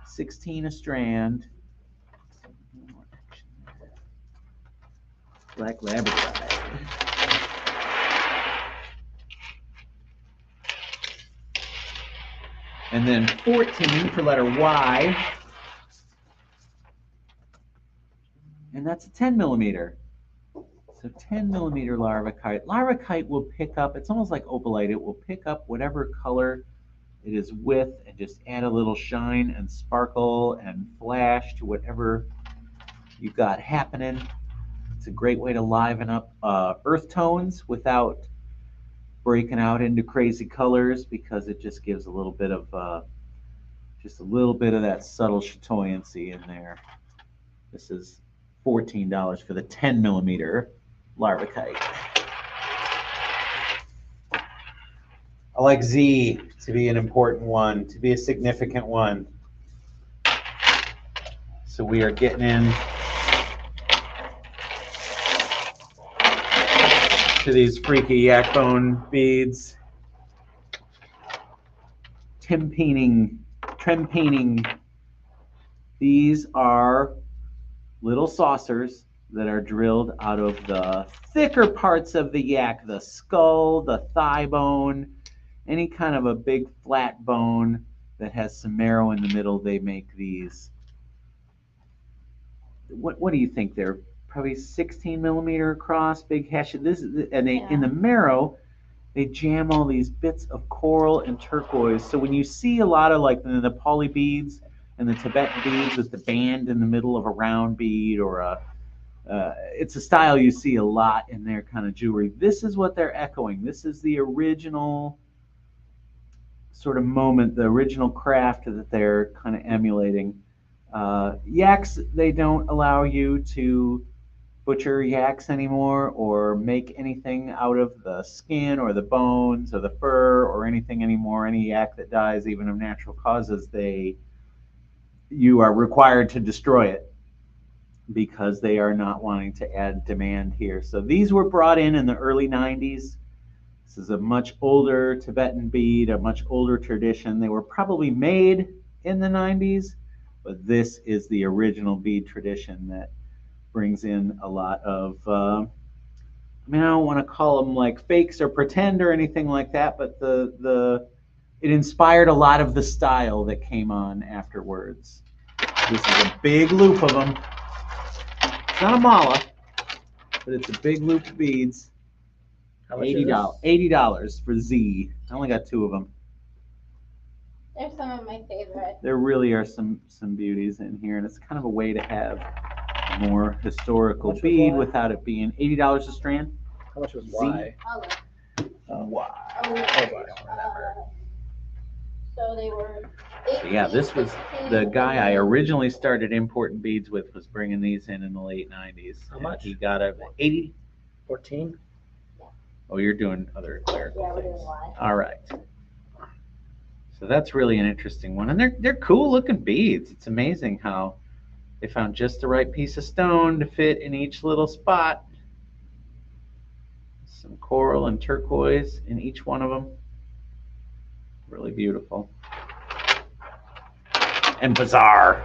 16 a strand. Black labradorite. And then 14 for letter Y. And that's a 10 millimeter. So 10 millimeter larvacite. Larvacite will pick up, it's almost like opalite, it will pick up whatever color it is with and just add a little shine and sparkle and flash to whatever you've got happening. It's a great way to liven up earth tones without breaking out into crazy colors, because it just gives a little bit of that subtle chatoyancy in there. This is $14 for the 10 millimeter larvacite. I like Z to be an important one, to be a significant one. So we are getting in to these freaky yak bone beads. Trempening. These are little saucers that are drilled out of the thicker parts of the yak, the skull, the thigh bone, any kind of a big flat bone that has some marrow in the middle. They make these. What do you think? They're probably 16 millimeter across, big hash. This is, and they in the marrow, they jam all these bits of coral and turquoise. So when you see a lot of like the Nepali beads and the Tibetan beads with the band in the middle of a round bead, or it's a style you see a lot in their kind of jewelry. This is what they're echoing. This is the original sort of moment, the original craft that they're kind of emulating. Yaks, they don't allow you to butcher yaks anymore or make anything out of the skin or the bones or the fur or anything anymore. Any yak that dies, even of natural causes, you are required to destroy it, because they are not wanting to add demand here. So these were brought in the early 90s. This is a much older Tibetan bead, a much older tradition. They were probably made in the 90s, but this is the original bead tradition that brings in a lot of, I mean, I don't want to call them like fakes or pretend or anything like that, but it inspired a lot of the style that came on afterwards. This is a big loop of them. It's not a mala, but it's a big loop of beads. How much is $80. $80 for Z. I only got 2 of them. They're some of my favorite. There really are some beauties in here, and it's kind of a way to have a more historical Which was bead Y? without it being $80 a strand. How much was Z? Y? Wow. I don't remember. So they were. So yeah, this was the guy I originally started importing beads with, was bringing these in the late 90s. How much? He got a 80. 14? Oh, you're doing other clerical Yeah, we're things. doing Y. All right. So that's really an interesting one, and they're cool looking beads. It's amazing how they found just the right piece of stone to fit in each little spot. Some coral and turquoise in each one of them. Really beautiful. And bizarre.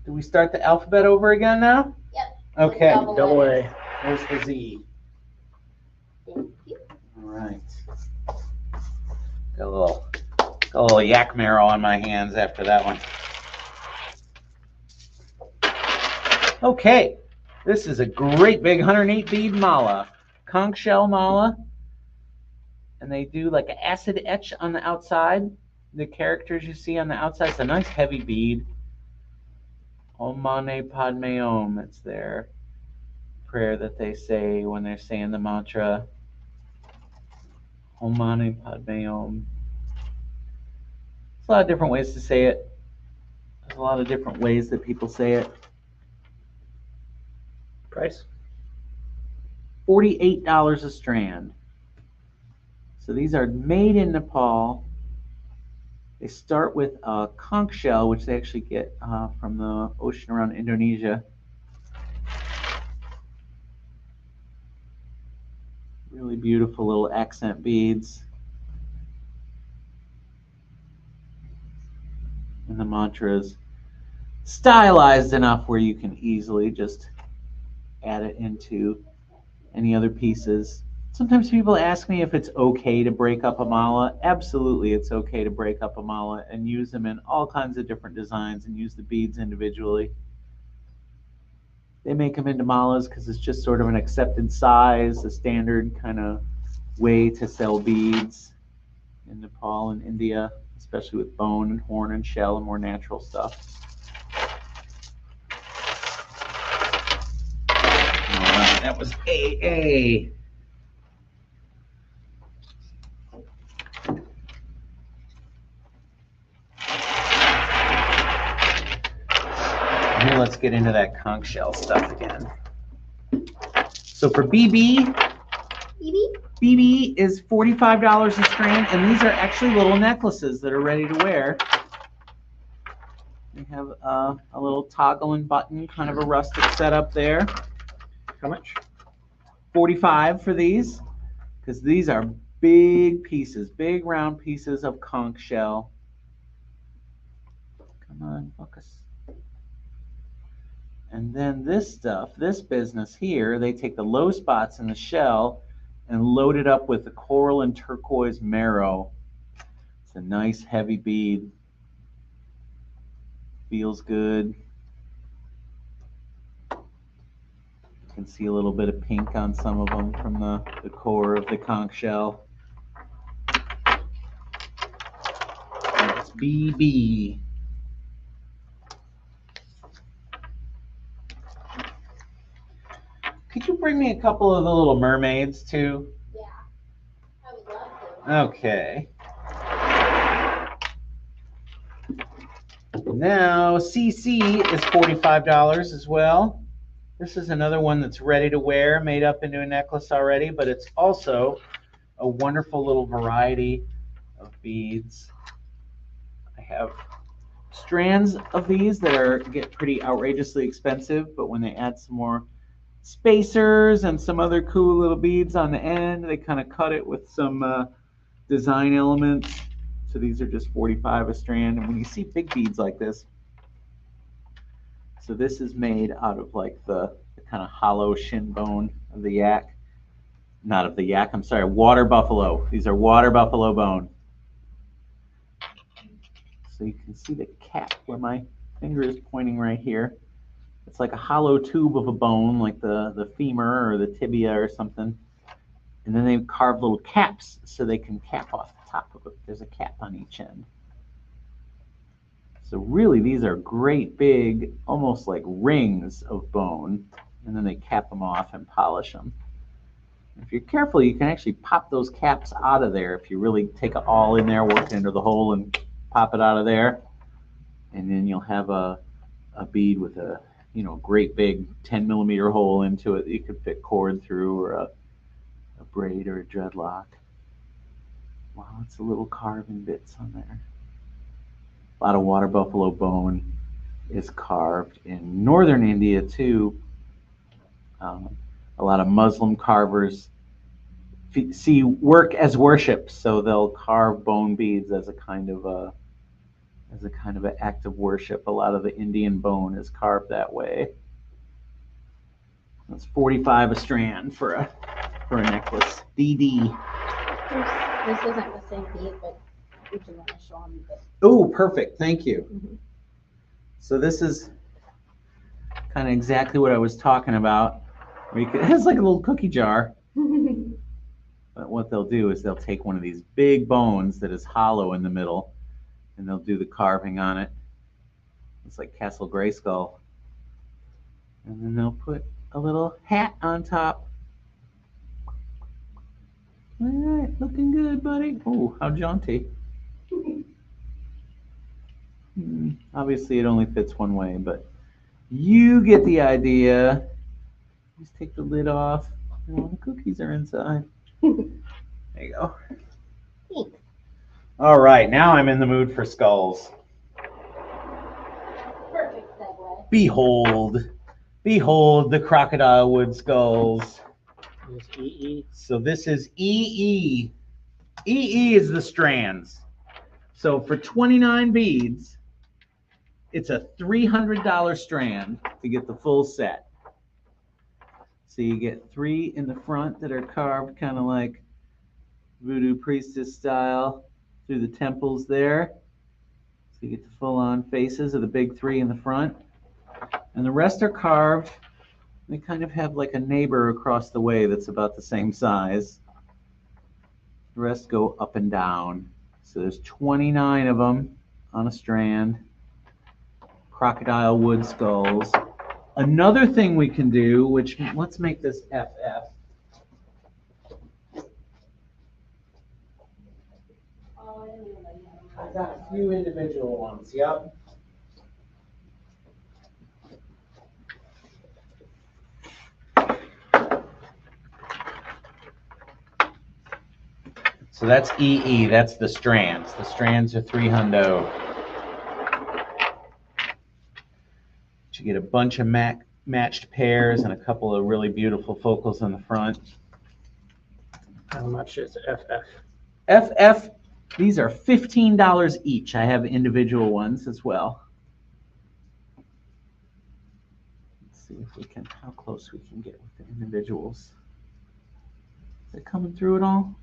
Do we start the alphabet over again now? Yep. Okay. Double A. There's the Z. Thank you. All right. Got a little yak marrow on my hands after that one. Okay. This is a great big 108 bead mala. Conch shell mala. And they do like an acid etch on the outside. The characters you see on the outside. It's a nice heavy bead. Om Mane Padme Om. It's their prayer that they say when they're saying the mantra. Om Mane Padme Om. There's a lot of different ways to say it. There's a lot of different ways that people say it. Price? $48 a strand. So these are made in Nepal. They start with a conch shell, which they actually get from the ocean around Indonesia. Really beautiful little accent beads. And the mantra is stylized enough where you can easily just add it into any other pieces. Sometimes people ask me if it's okay to break up a mala. Absolutely, it's okay to break up a mala and use them in all kinds of different designs and use the beads individually. They make them into malas because it's just sort of an accepted size, a standard kind of way to sell beads in Nepal and India, especially with bone and horn and shell and more natural stuff. All right, that was AA. Here, let's get into that conch shell stuff again. So for BB is $45 a strand, and these are actually little necklaces that are ready to wear. They have a little toggle and button, kind of a rustic setup there. How much? $45 for these, because these are big pieces, big round pieces of conch shell. Come on, focus. And then this stuff, this business here, they take the low spots in the shell and load it up with the coral and turquoise marrow. It's a nice heavy bead. Feels good. You can see a little bit of pink on some of them from the core of the conch shell. That's BB. Could you bring me a couple of the little mermaids too? Yeah, I would love to. Okay. Now CC is $45 as well. This is another one that's ready to wear, made up into a necklace already, but it's also a wonderful little variety of beads. I have strands of these that get pretty outrageously expensive, but when they add some more spacers and some other cool little beads on the end, they kind of cut it with some design elements. So these are just 45 a strand. And when you see big beads like this, so this is made out of like the kind of hollow shin bone of the yak. Not of the yak, I'm sorry, water buffalo. These are water buffalo bone. So you can see the cap where my finger is pointing right here. It's like a hollow tube of a bone, like the femur or the tibia or something. And then they've carved little caps so they can cap off the top of it. There's a cap on each end. So really, these are great big, almost like rings of bone. And then they cap them off and polish them. If you're careful, you can actually pop those caps out of there if you really take it all in there, work it into the hole, and pop it out of there. And then you'll have a bead with a great big 10mm hole into it that you could fit cord through, or a braid or a dreadlock. Wow, it's a little carving bits on there. A lot of water buffalo bone is carved in northern India too. A lot of Muslim carvers see work as worship, so they'll carve bone beads as a kind of an act of worship. A lot of the Indian bone is carved that way. That's 45 a strand for a necklace. DD. This isn't the same bead, but we do want to show them this. Oh, perfect. Thank you. Mhm. So this is kind of exactly what I was talking about. Where it has like a little cookie jar. But what they'll do is they'll take one of these big bones that is hollow in the middle, and they'll do the carving on it. It's like Castle Grayskull. And then they'll put a little hat on top. All right, looking good, buddy. Oh, how jaunty. Obviously, it only fits one way, but you get the idea. Just take the lid off, and all the cookies are inside. There you go. Thanks. All right, now I'm in the mood for skulls. Perfect segue. Behold the crocodile wood skulls. This EE. So this is EE. EE is the strands. So for 29 beads, it's a $300 strand to get the full set. So you get 3 in the front that are carved kind of like voodoo priestess style through the temples there. So you get the full-on faces of the big 3 in the front. And the rest are carved. They kind of have like a neighbor across the way that's about the same size. The rest go up and down. So there's 29 of them on a strand. Crocodile wood skulls. Another thing we can do, which let's make this FF. Oh, I didn't even know you had I've got a few individual ones, yep. So that's EE, that's the strands. The strands are $300. You get a bunch of matched pairs and a couple of really beautiful focals in the front. How much is FF? FF, these are $15 each. I have individual ones as well. Let's see if we can, how close we can get with the individuals. Is it coming through at all?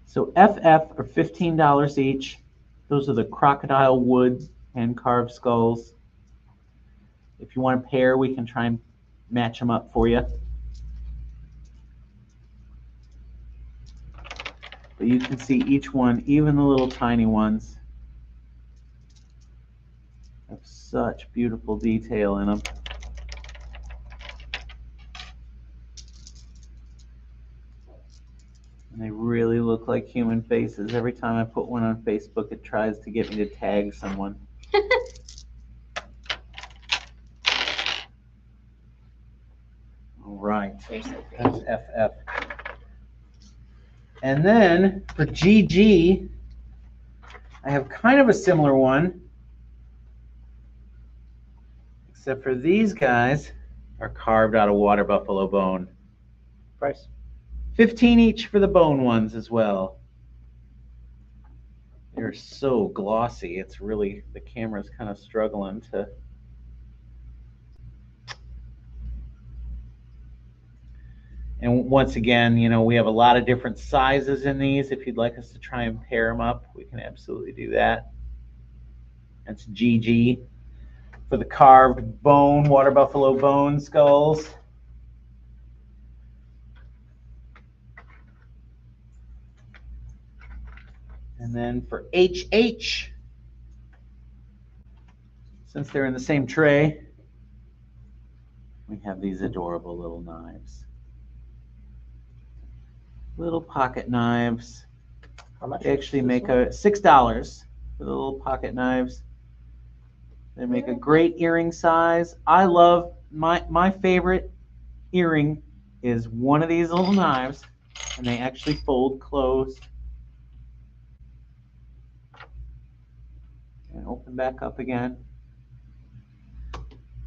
So FF are $15 each. Those are the crocodile wood hand carved skulls. If you want a pair, we can try and match them up for you. But you can see each one, even the little tiny ones, have such beautiful detail in them. And they really look like human faces. Every time I put one on Facebook, it tries to get me to tag someone. All right, You're so pretty. that's FF. And then for GG, I have kind of a similar one, except for these guys are carved out of water buffalo bone. Price. 15 each for the bone ones as well. They're so glossy. It's really, the camera's kind of struggling to. And once again, you know, we have a lot of different sizes in these. If you'd like us to try and pair them up, we can absolutely do that. That's GG for the carved bone, water buffalo bone skulls. And then for HH, since they're in the same tray, we have these adorable little knives. Little pocket knives. How much? They actually make a $6 for the little pocket knives. They make a great earring size. I love, my favorite earring is one of these little knives, and they actually fold closed. And open back up again.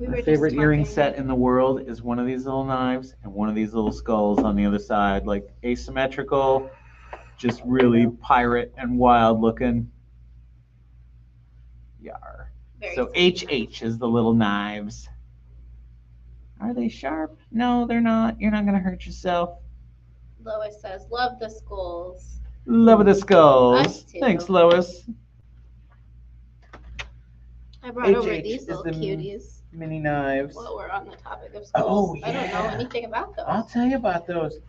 My favorite earring set in the world is one of these little knives and one of these little skulls on the other side, like asymmetrical, just really pirate and wild looking. Yar. So HH is the little knives. Are they sharp? No, they're not. You're not going to hurt yourself. Lois says, love the skulls. Love the skulls. Us too. Thanks, Lois. I brought over HH these is little the cuties. Mini knives. While we're on the topic of Oh, skulls. I don't know yeah. anything about those. I'll tell you about those.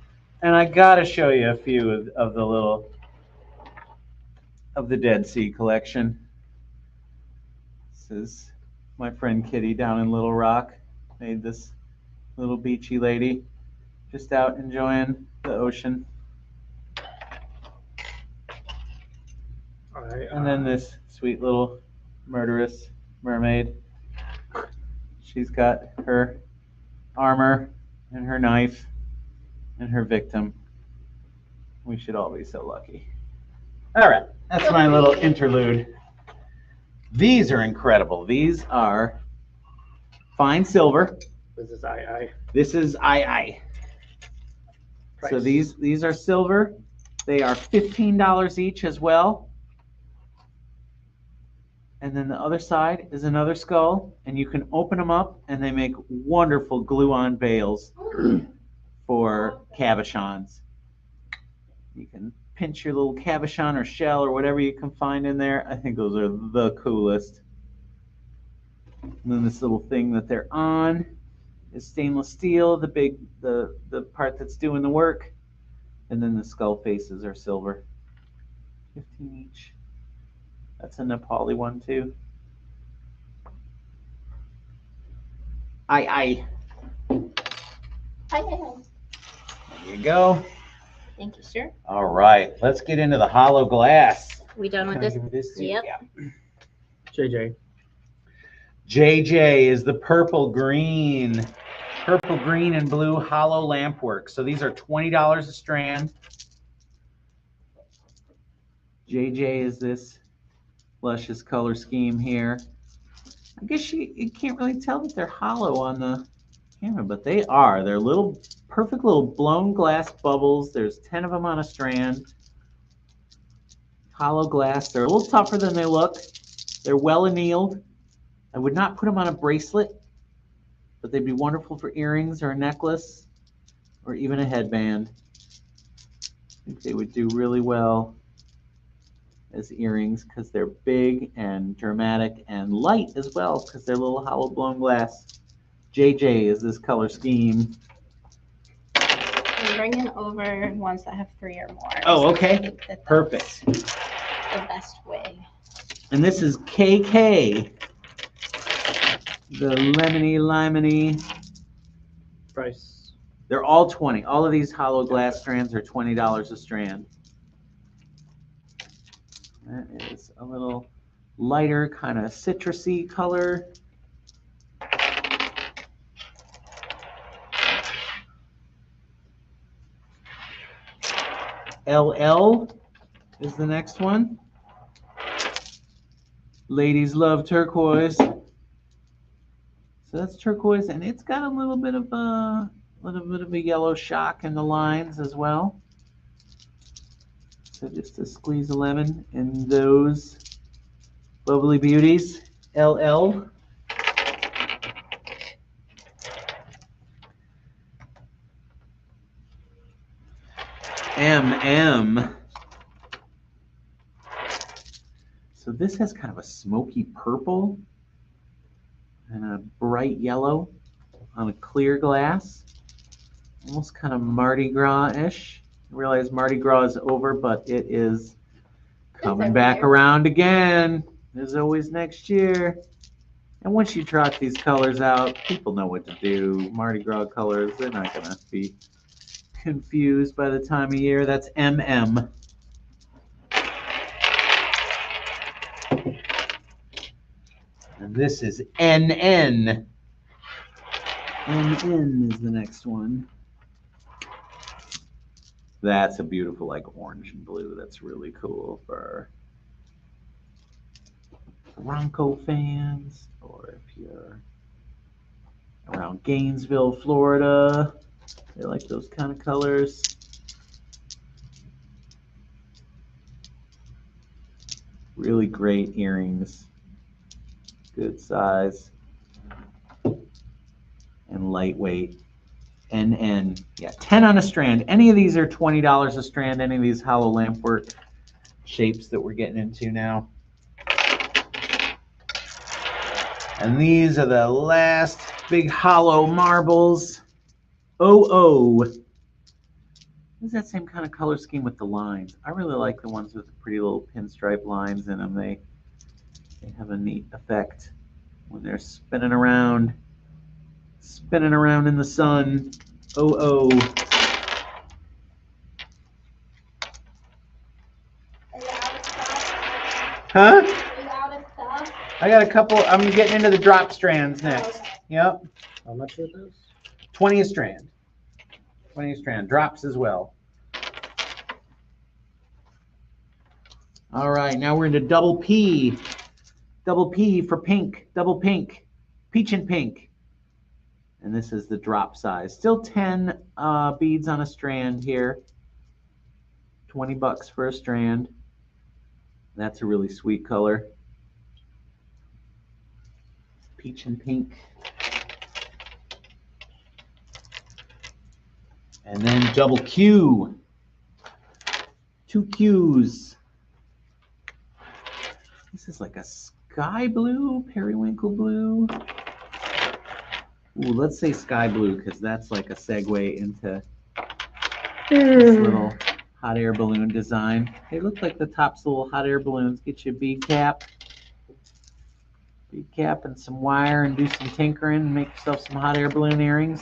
And I got to show you a few of the little, of the Dead Sea collection. This is my friend Kitty down in Little Rock. Made this little beachy lady just out enjoying the ocean. And then this sweet little murderous mermaid. She's got her armor and her knife and her victim. We should all be so lucky. All right, that's my little interlude. These are incredible. These are fine silver. This is I. This is II. So these are silver. They are $15 each as well. And then the other side is another skull, and you can open them up, and they make wonderful glue-on bales for cabochons. You can pinch your little cabochon or shell or whatever you can find in there. I think those are the coolest. And then this little thing that they're on is stainless steel, the part that's doing the work. And then the skull faces are silver. 15 each. That's a Nepali one too. II. Hi. There you go. Thank you, sir. All right, let's get into the hollow glass. We done with Can I this? give you this too? Yep. Yeah. JJ. JJ is the purple green and blue hollow lamp work. So these are $20 a strand. JJ is this luscious color scheme here. I guess you can't really tell that they're hollow on the camera, but they are. They're little, perfect little blown glass bubbles. There's 10 of them on a strand. Hollow glass. They're a little tougher than they look. They're well annealed. I would not put them on a bracelet, but they'd be wonderful for earrings or a necklace or even a headband. I think they would do really well as earrings because they're big and dramatic and light as well because they're little hollow blown glass. JJ is this color scheme. I'm bringing over ones that have 3 or more. Oh, okay. I think that that's Perfect. the best way. And this is KK. The lemony. Price. They're all 20. All of these hollow glass strands are $20 a strand. That is a little lighter, kind of citrusy color. LL is the next one. Ladies love turquoise. So that's turquoise, and it's got a little bit of A little bit of a yellow shock in the lines as well. So just to squeeze a lemon in those bubbly beauties. LL. MM. So this has kind of a smoky purple and a bright yellow on a clear glass. Almost kind of Mardi Gras-ish. I realize Mardi Gras is over, but it is coming back around again. There's always next year. And once you trot these colors out, people know what to do. Mardi Gras colors, they're not going to be confused by the time of year. That's MM. And this is NN. NN is the next one. That's a beautiful, like, orange and blue. That's really cool for Bronco fans, or if you're around Gainesville, Florida, they like those kind of colors. Really great earrings. Good size. And lightweight. NN. Yeah, 10 on a strand. Any of these are $20 a strand. Any of these hollow lampwork shapes that we're getting into now. And these are the last big hollow marbles. Oh. It's that same kind of color scheme with the lines. I really like the ones with the pretty little pinstripe lines in them. They have a neat effect when they're spinning around in the sun. Oh. Are you out of stuff? Huh? Are you out of stuff? I got a couple. I'm getting into the drop strands next. Okay. Yep. How much are those? 20 a strand. 20 a strand. Drops as well. All right, now we're into double P. Double P for pink. Double pink. Peach and pink. And this is the drop size. Still 10 beads on a strand here. 20 bucks for a strand. That's a really sweet color. Peach and pink. And then double Q. 2 Qs. This is like a sky blue, periwinkle blue. Ooh, let's say sky blue because that's like a segue into this little hot air balloon design. They look like the tops of little hot air balloons. Get you a bead cap. Bead cap and some wire and do some tinkering and make yourself some hot air balloon earrings.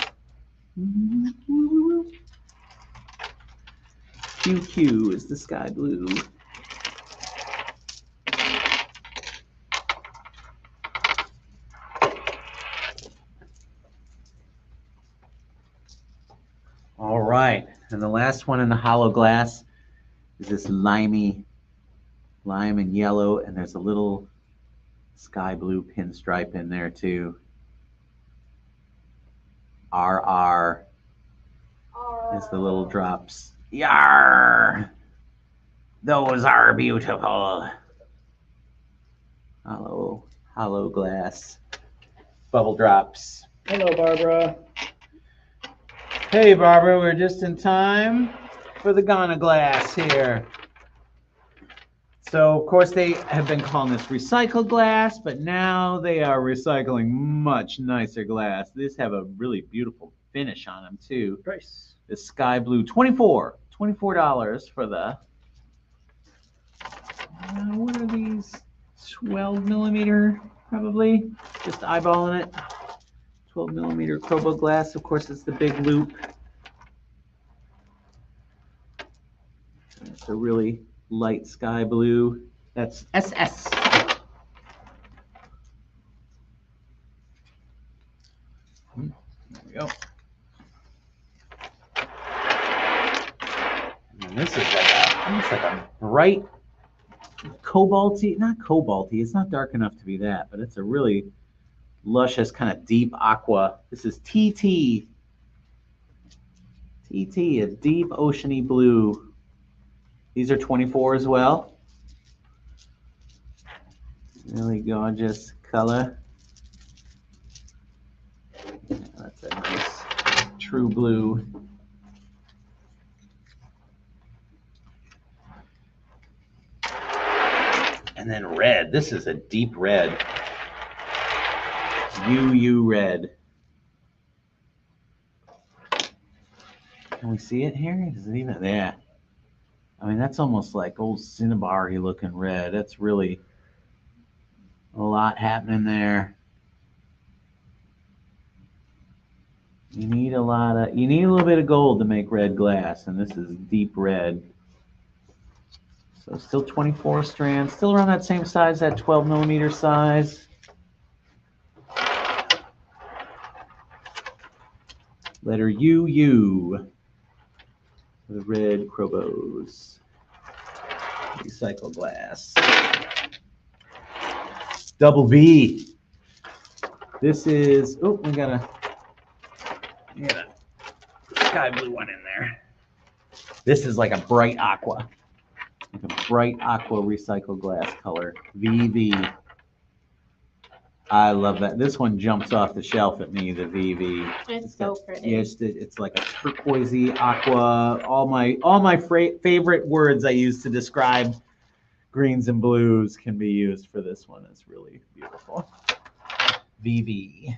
QQ is the sky blue. All right, and the last one in the hollow glass is this lime and yellow, and there's a little sky blue pinstripe in there too. RR is the little drops. Yar! Those are beautiful. Hollow glass bubble drops. Hello, Barbara. Hey, Barbara, we're just in time for the Ghana glass here. So, of course, they have been calling this recycled glass, but now they are recycling much nicer glass. These have a really beautiful finish on them, too. Price. The sky blue, $24 for the, what are these? 12 millimeter, probably. Just eyeballing it. 12 millimeter Crobo glass. Of course, it's the big loop. It's a really light sky blue. That's SS. There we go. And this is almost like a bright cobalty, not cobalty, it's not dark enough to be that, but it's a really luscious kind of deep aqua. This is TT. TT, a deep oceany blue. These are 24 as well. Really gorgeous color. Yeah, that's a nice true blue. And then red. This is a deep red. UU red. Can we see it here? Is it even there? I mean, that's almost like old Cinnabar-y looking red. That's really a lot happening there. You need a little bit of gold to make red glass, and this is deep red. So still 24 strands, still around that same size, that 12 millimeter size. Letter UU. The red Crobos. Recycle glass. Double V. This is, oh, we got a sky blue one in there. This is like a bright aqua. Like a bright aqua recycled glass color. VV. I love that. This one jumps off the shelf at me, the VV. It's so pretty. Yeah, it's like a turquoisey aqua. All my favorite words I use to describe greens and blues can be used for this one. It's really beautiful. VV.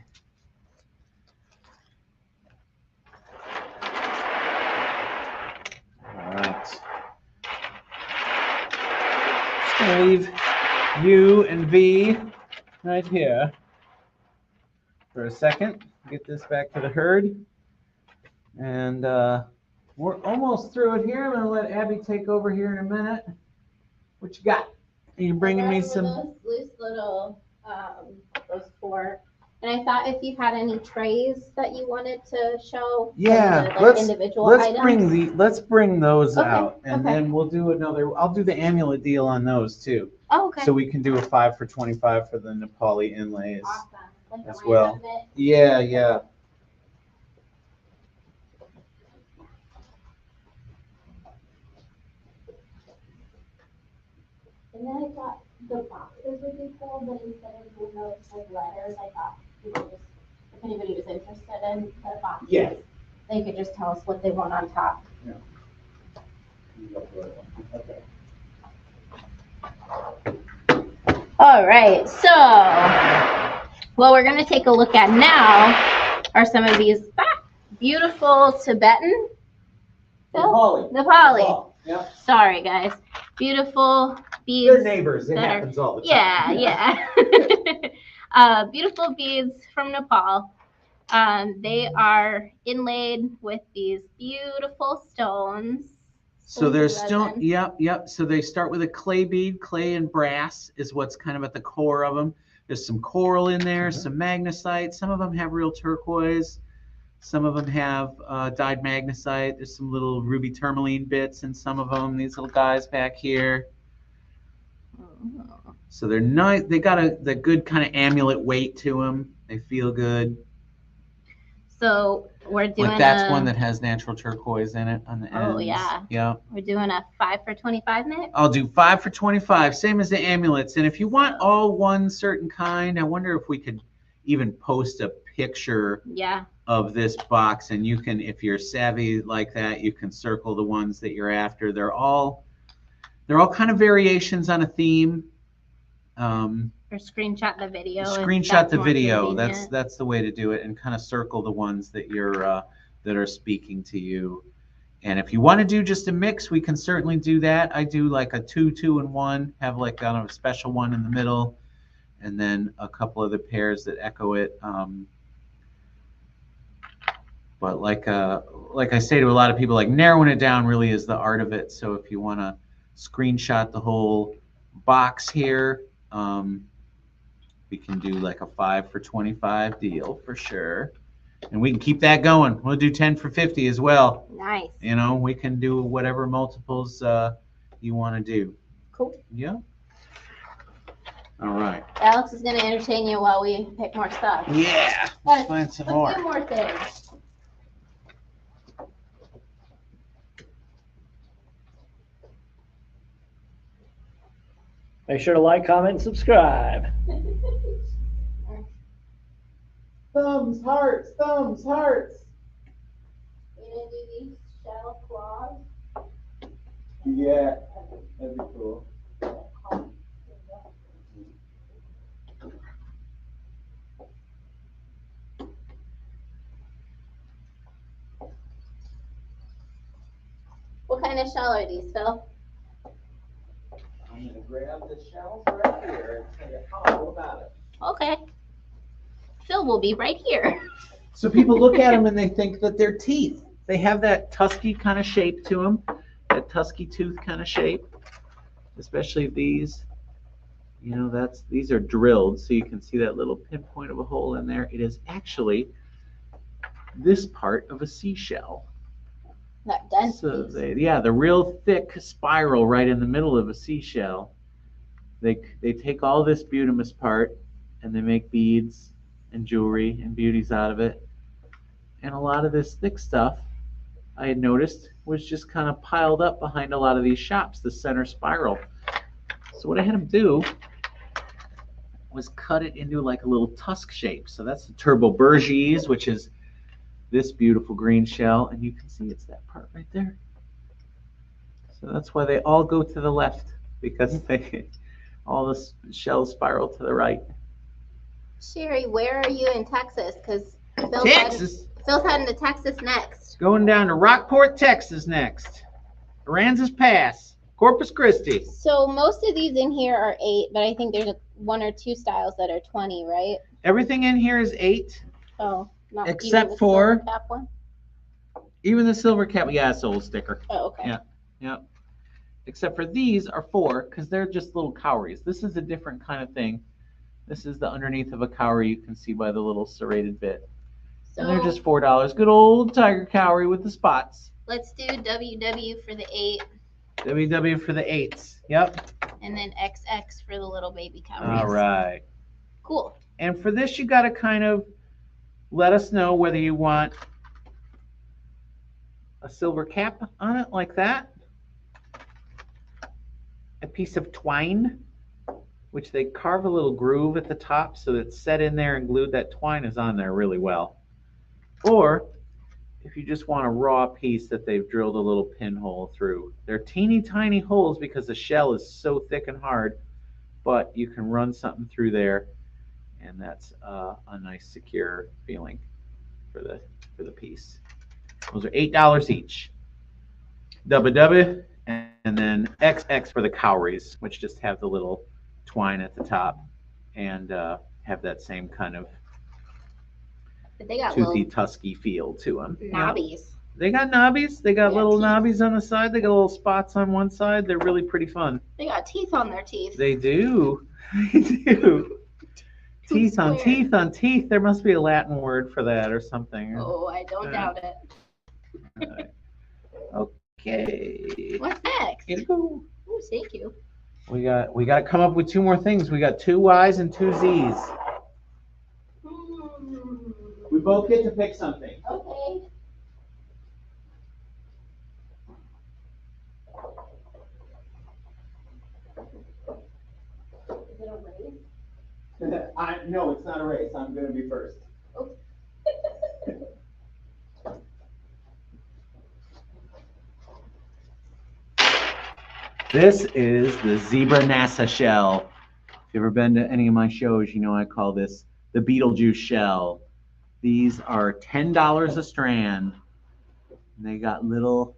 All right. Just gonna leave U and V right here for a second. Get this back to the herd. And we're almost through it here. I'm gonna let Abby take over here in a minute. What you got? Are you bringing me some? Those loose little, those 4. And I thought if you had any trays that you wanted to show. Yeah, like individual items. let's bring those Okay, out, and okay. then we'll do another. I'll do the amulet deal on those too. Oh, okay. So we can do a 5 for 25 for the Nepali inlays. Awesome. Like as a well. random bit. Yeah, yeah. And then I thought the boxes would be cool, but instead of doing those like letters, I thought people just, if anybody was interested in the boxes, Yeah. they could just tell us what they want on top. Okay. All right, so what we're gonna take a look at now are some of these beautiful Tibetan. Nepali. Nepali. Yeah. Sorry, guys. Beautiful beads. They're neighbors. It that are- happens all the Yeah, time. yeah. Beautiful beads from Nepal. They are inlaid with these beautiful stones. So there's Resin. stone. Yep. So they start with a clay bead. Clay and brass is what's kind of at the core of them. There's some coral in there, some magnesite. Some of them have real turquoise. Some of them have dyed magnesite. There's some little ruby tourmaline bits in some of them. These little guys back here. So they're nice. They got the good kind of amulet weight to them. They feel good. So we're doing Like that's one that has natural turquoise in it on the ends. Oh, yeah. Yeah. We're doing a 5 for 25 mix. I'll do 5 for 25, same as the amulets. And if you want all one certain kind, I wonder if we could even post a picture Yeah. of this box, and you can, if you're savvy like that, you can circle the ones that you're after. They're all kind of variations on a theme. Or screenshot the video. if Screenshot that's the more video. convenient. That's the way to do it, and kind of circle the ones that you're that are speaking to you. And if you want to do just a mix, we can certainly do that. I do like a 2, 2, and 1. Have like kind of a special one in the middle, and then a couple other pairs that echo it. But like I say to a lot of people, like narrowing it down really is the art of it. So if you want to screenshot the whole box here, we can do like a 5 for 25 deal for sure. And we can keep that going. We'll do 10 for 50 as well. Nice. You know, we can do whatever multiples you want to do. Cool. Yeah. All right. Alex is going to entertain you while we pick more stuff. Yeah. Let's Find some a more. few more things. Make sure to like, comment, and subscribe. Thumbs, hearts, thumbs, hearts. You gonna do these shell claws? Yeah, that'd be cool. What kind of shell are these, Phil? I'm gonna grab the shells right here and tell you all about it. Okay. Phil will be right here. So people look at them and they think that they're teeth. They have that tusky kind of shape to them, that tusky tooth kind of shape. Especially these, you know, these are drilled, so you can see that little pinpoint of a hole in there. It is actually this part of a seashell. That dense So piece. the real thick spiral right in the middle of a seashell. They take all this butamus part and they make beads and jewelry and beauties out of it. And a lot of this thick stuff, I had noticed, was just kind of piled up behind a lot of these shops, the center spiral. So what I had them do was cut it into like a little tusk shape. So that's the Turbo Bergese, which is this beautiful green shell, and you can see it's that part right there. So that's why they all go to the left, because all the shells spiral to the right. Sherry, where are you in Texas? Because Texas? Phil's heading to Texas next. Going down to Rockport, Texas next. Aransas Pass, Corpus Christi. So most of these in here are 8, but I think there's one or two styles that are 20, right? Everything in here is 8. Oh, not Except even the for- silver cap one? Even the silver cap, yeah, it's old sticker. Oh, okay. Yeah. Yep. Except for these are 4, because they're just little cowries. This is a different kind of thing. This is the underneath of a cowrie, you can see by the little serrated bit. And they're just $4. Good old tiger cowrie with the spots. Let's do WW for the 8, WW for the 8s. Yep. and then XX for the little baby cowries. All right. Cool. And for this, you got to kind of let us know whether you want a silver cap on it like that, a piece of twine, which they carve a little groove at the top so that it's set in there and glued. That twine is on there really well. Or if you just want a raw piece that they've drilled a little pinhole through. They're teeny tiny holes because the shell is so thick and hard, but you can run something through there, and that's a nice secure feeling for the piece. Those are $8 each. WW, and then XX for the cowries, which just have the little twine at the top and have that same kind of But they got toothy, little tusky feel to them. knobbies. They got knobbies. They got They got little teeth. knobbies on the side. They got little spots on one side. They're really pretty fun. They got teeth on their teeth. They do. They do. Teeth on square. teeth on teeth. There must be a Latin word for that or something. Oh, I don't doubt it. Right. Okay. What's next? Here we go. Oh, thank you. We got to come up with 2 more things. We got 2 Y's and 2 Z's. We both get to pick something. Okay. Is it a race? No, it's not a race. I'm going to be first. This is the zebra NASA shell. If you've ever been to any of my shows, you know I call this the Beetlejuice shell. These are $10 a strand. And they got little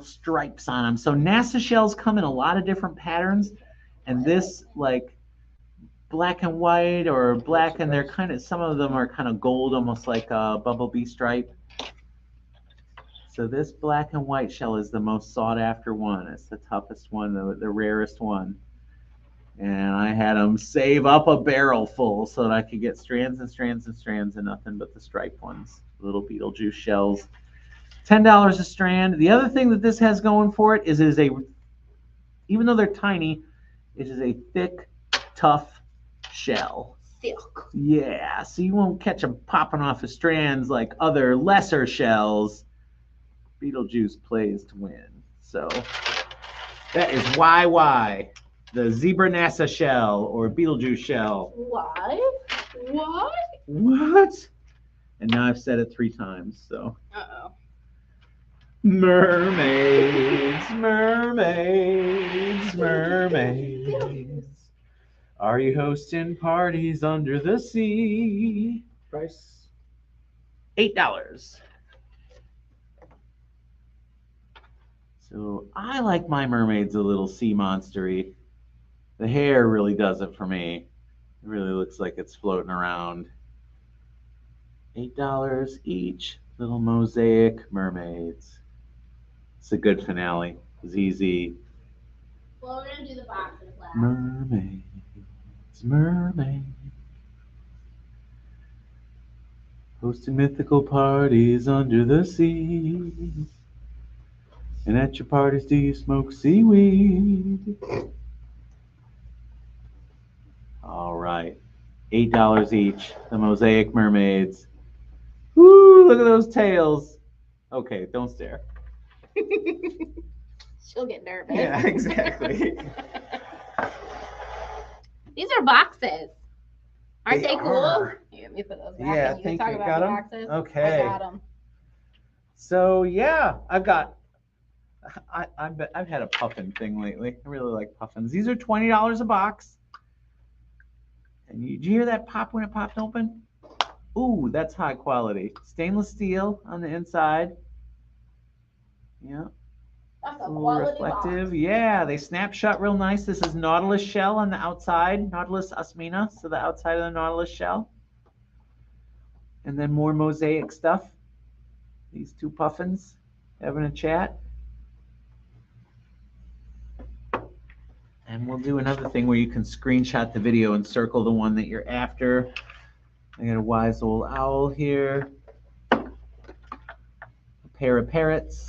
stripes on them. So NASA shells come in a lot of different patterns, and this like black and white or black, and they're kind of, some of them are kind of gold, almost like a bumblebee stripe. So this black and white shell is the most sought after one. It's the toughest one, the rarest one. And I had them save up a barrel full so that I could get strands and strands and strands and nothing but the striped ones, little Beetlejuice shells. $10 a strand. The other thing that this has going for it is even though they're tiny, it is a thick, tough shell. Thick. Yeah, so you won't catch them popping off the strands like other lesser shells. Beetlejuice plays to win. So that is why. the zebra NASA shell or Beetlejuice shell. What? What? What? And now I've said it 3 times, so. Uh-oh. Mermaids, mermaids, mermaids. Are you hosting parties under the sea? Price. $8. So I like my mermaids a little sea monstery. The hair really does it for me. It really looks like it's floating around. $8 each. Little mosaic mermaids. It's a good finale. ZZ. Well, we're gonna do the boxes last. Mermaids, mermaids. Hosting mythical parties under the sea. And at your parties, do you smoke seaweed? All right. $8 each. The mosaic mermaids. Woo, look at those tails. Okay, don't stare. She'll get nervous. Yeah, exactly. These are boxes. Aren't they cool? are. Here, let me put those back. Yeah, and you thank can talk you. about Got the 'em? boxes. Okay. I got them. So yeah, I've had a puffin thing lately. I really like puffins. These are $20 a box. And did you hear that pop when it popped open? Ooh, that's high quality. Stainless steel on the inside. Yeah, That's a a little quality reflective. box. Yeah, they snap shut real nice. This is Nautilus shell on the outside, Nautilus osmina, so the outside of the Nautilus shell. And then more mosaic stuff. These 2 puffins having a chat. And we'll do another thing where you can screenshot the video and circle the one that you're after. I got a wise old owl here. A pair of parrots.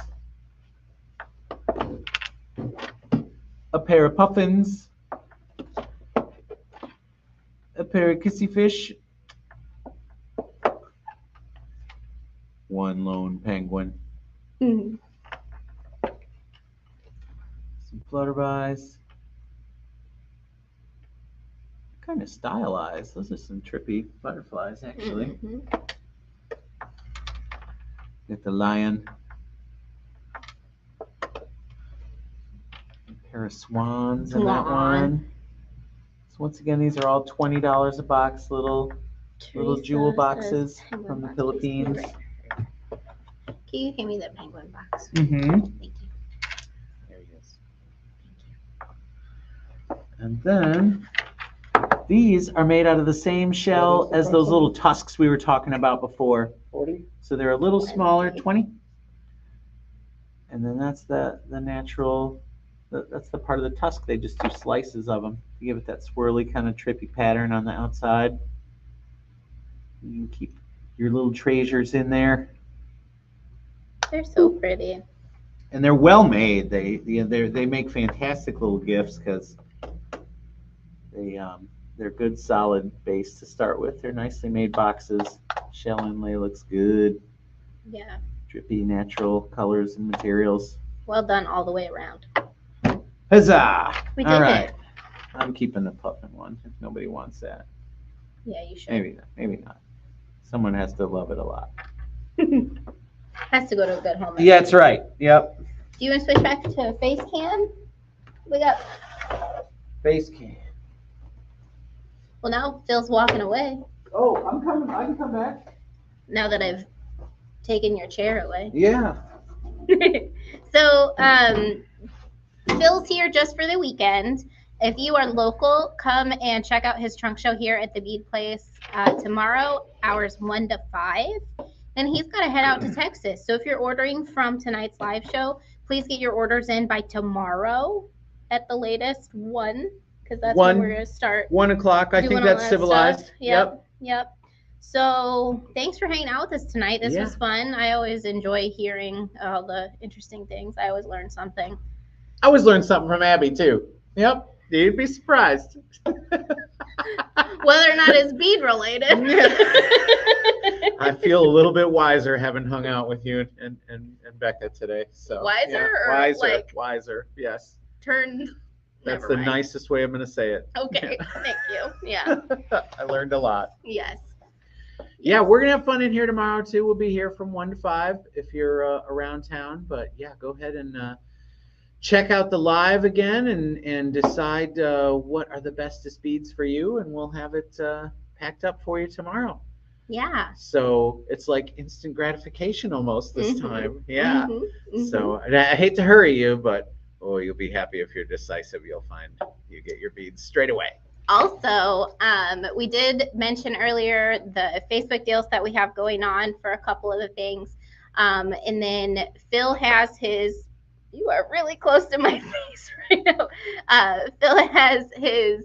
A pair of puffins. A pair of kissy fish. 1 lone penguin. Mhm. Some flutterbys. Kind of stylized. Those are some trippy butterflies, actually. Mhm. Get the lion. A pair of swans in that Swan. one. So once again, these are all $20 a box, little jewel Teresa boxes says penguin from the box. Philippines. Please can you give me the penguin box? Mm-hmm. Thank you. There he is. And then these are made out of the same shell as those little tusks we were talking about before. 40. So they're a little smaller, 20. And then that's the natural, that's the part of the tusk. They just do slices of them to give it that swirly kind of trippy pattern on the outside. You can keep your little treasures in there. They're so pretty. And they're well made. They make fantastic little gifts because they're good solid base to start with. They're nicely made boxes. Shell inlay looks good. Yeah. Drippy natural colors and materials. Well done all the way around. Huzzah! We did All right. it. I'm keeping the puffin one if nobody wants that. Yeah, you should. Maybe not. Someone has to love it a lot. Has to go to a good home. Yeah, that's right. Yep. Do you want to switch back to face cam? We got. Face cam. Well, now Phil's walking away. Oh, I'm coming. I can come back. Now that I've taken your chair away. Yeah. So, Phil's here just for the weekend. If you are local, come and check out his trunk show here at the Bead Place tomorrow, hours 1 to 5. Then he's got to head out to Texas. So if you're ordering from tonight's live show, please get your orders in by tomorrow at the latest 1, because that's when we're going to start. 1 o'clock. I doing think all that's that civilized. stuff. Yep. So thanks for hanging out with us tonight. This was fun. I always enjoy hearing all the interesting things. I always learn something. I always learn something from Abby too. Yep. You'd be surprised. Whether or not it's bead related. I feel a little bit wiser having hung out with you and Becca today. So Wiser or wiser, like wiser. Yes. turned That's Never the mind. nicest way I'm going to say it. Okay, thank you. Yeah. I learned a lot. Yes. Yeah, we're going to have fun in here tomorrow, too. We'll be here from 1 to 5 if you're around town. But, yeah, go ahead and check out the live again and decide what are the bestest beads for you, and we'll have it packed up for you tomorrow. Yeah. So it's like instant gratification almost this time. Yeah. Mhm. So and I hate to hurry you, but you'll be happy if you're decisive. You'll find you get your beads straight away. Also, we did mention earlier the Facebook deals that we have going on for a couple of the things. And then Phil has his, you are really close to my face right now. Phil has his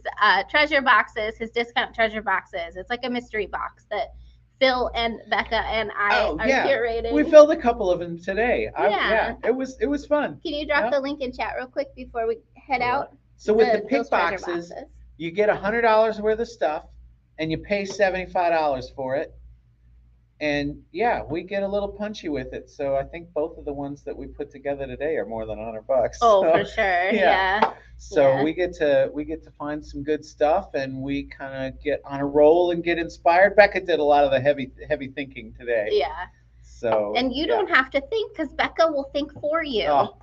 treasure boxes, his discount treasure boxes. It's like a mystery box that Phil and Becca and I are curating. We filled a couple of them today. Yeah. It was fun. Can you drop the link in chat real quick before we head out? So with the Phil's pick treasure boxes, you get $100 worth of stuff, and you pay $75 for it. And yeah, we get a little punchy with it. So I think both of the ones that we put together today are more than $100. Oh, so, for sure. Yeah. So we get to find some good stuff, and we kind of get on a roll and get inspired. Becca did a lot of the heavy thinking today. Yeah. So and you don't have to think, because Becca will think for you. Oh,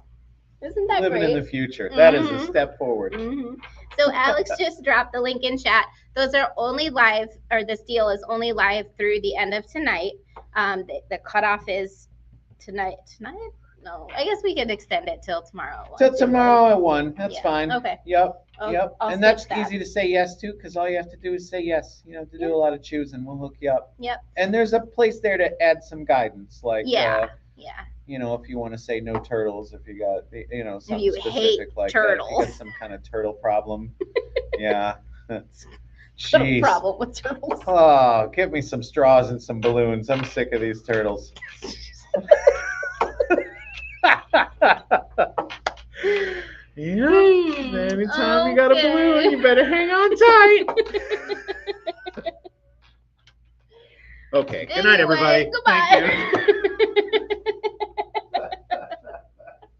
isn't that living great? in the future. That is a step forward. So Alex just dropped the link in chat. Those are only live, or this deal is only live through the end of tonight. The cutoff is tonight. Tonight? No, I guess we could extend it till tomorrow. So tomorrow at 1. That's fine. Okay. Yep. I'll And that's switch that. easy to say yes to, because all you have to do is say yes. You don't have to do a lot of choosing. We'll hook you up. Yep. And there's a place there to add some guidance, like Yeah. you know, if you want to say no turtles, if you got something you specific hate like turtles. that, if you got some kind of turtle problem. Yeah. No Jeez. problem with turtles. Oh, give me some straws and some balloons. I'm sick of these turtles. Yeah. Anytime you got a balloon, you better hang on tight. Okay. Good night, everybody. Goodbye. Thank you.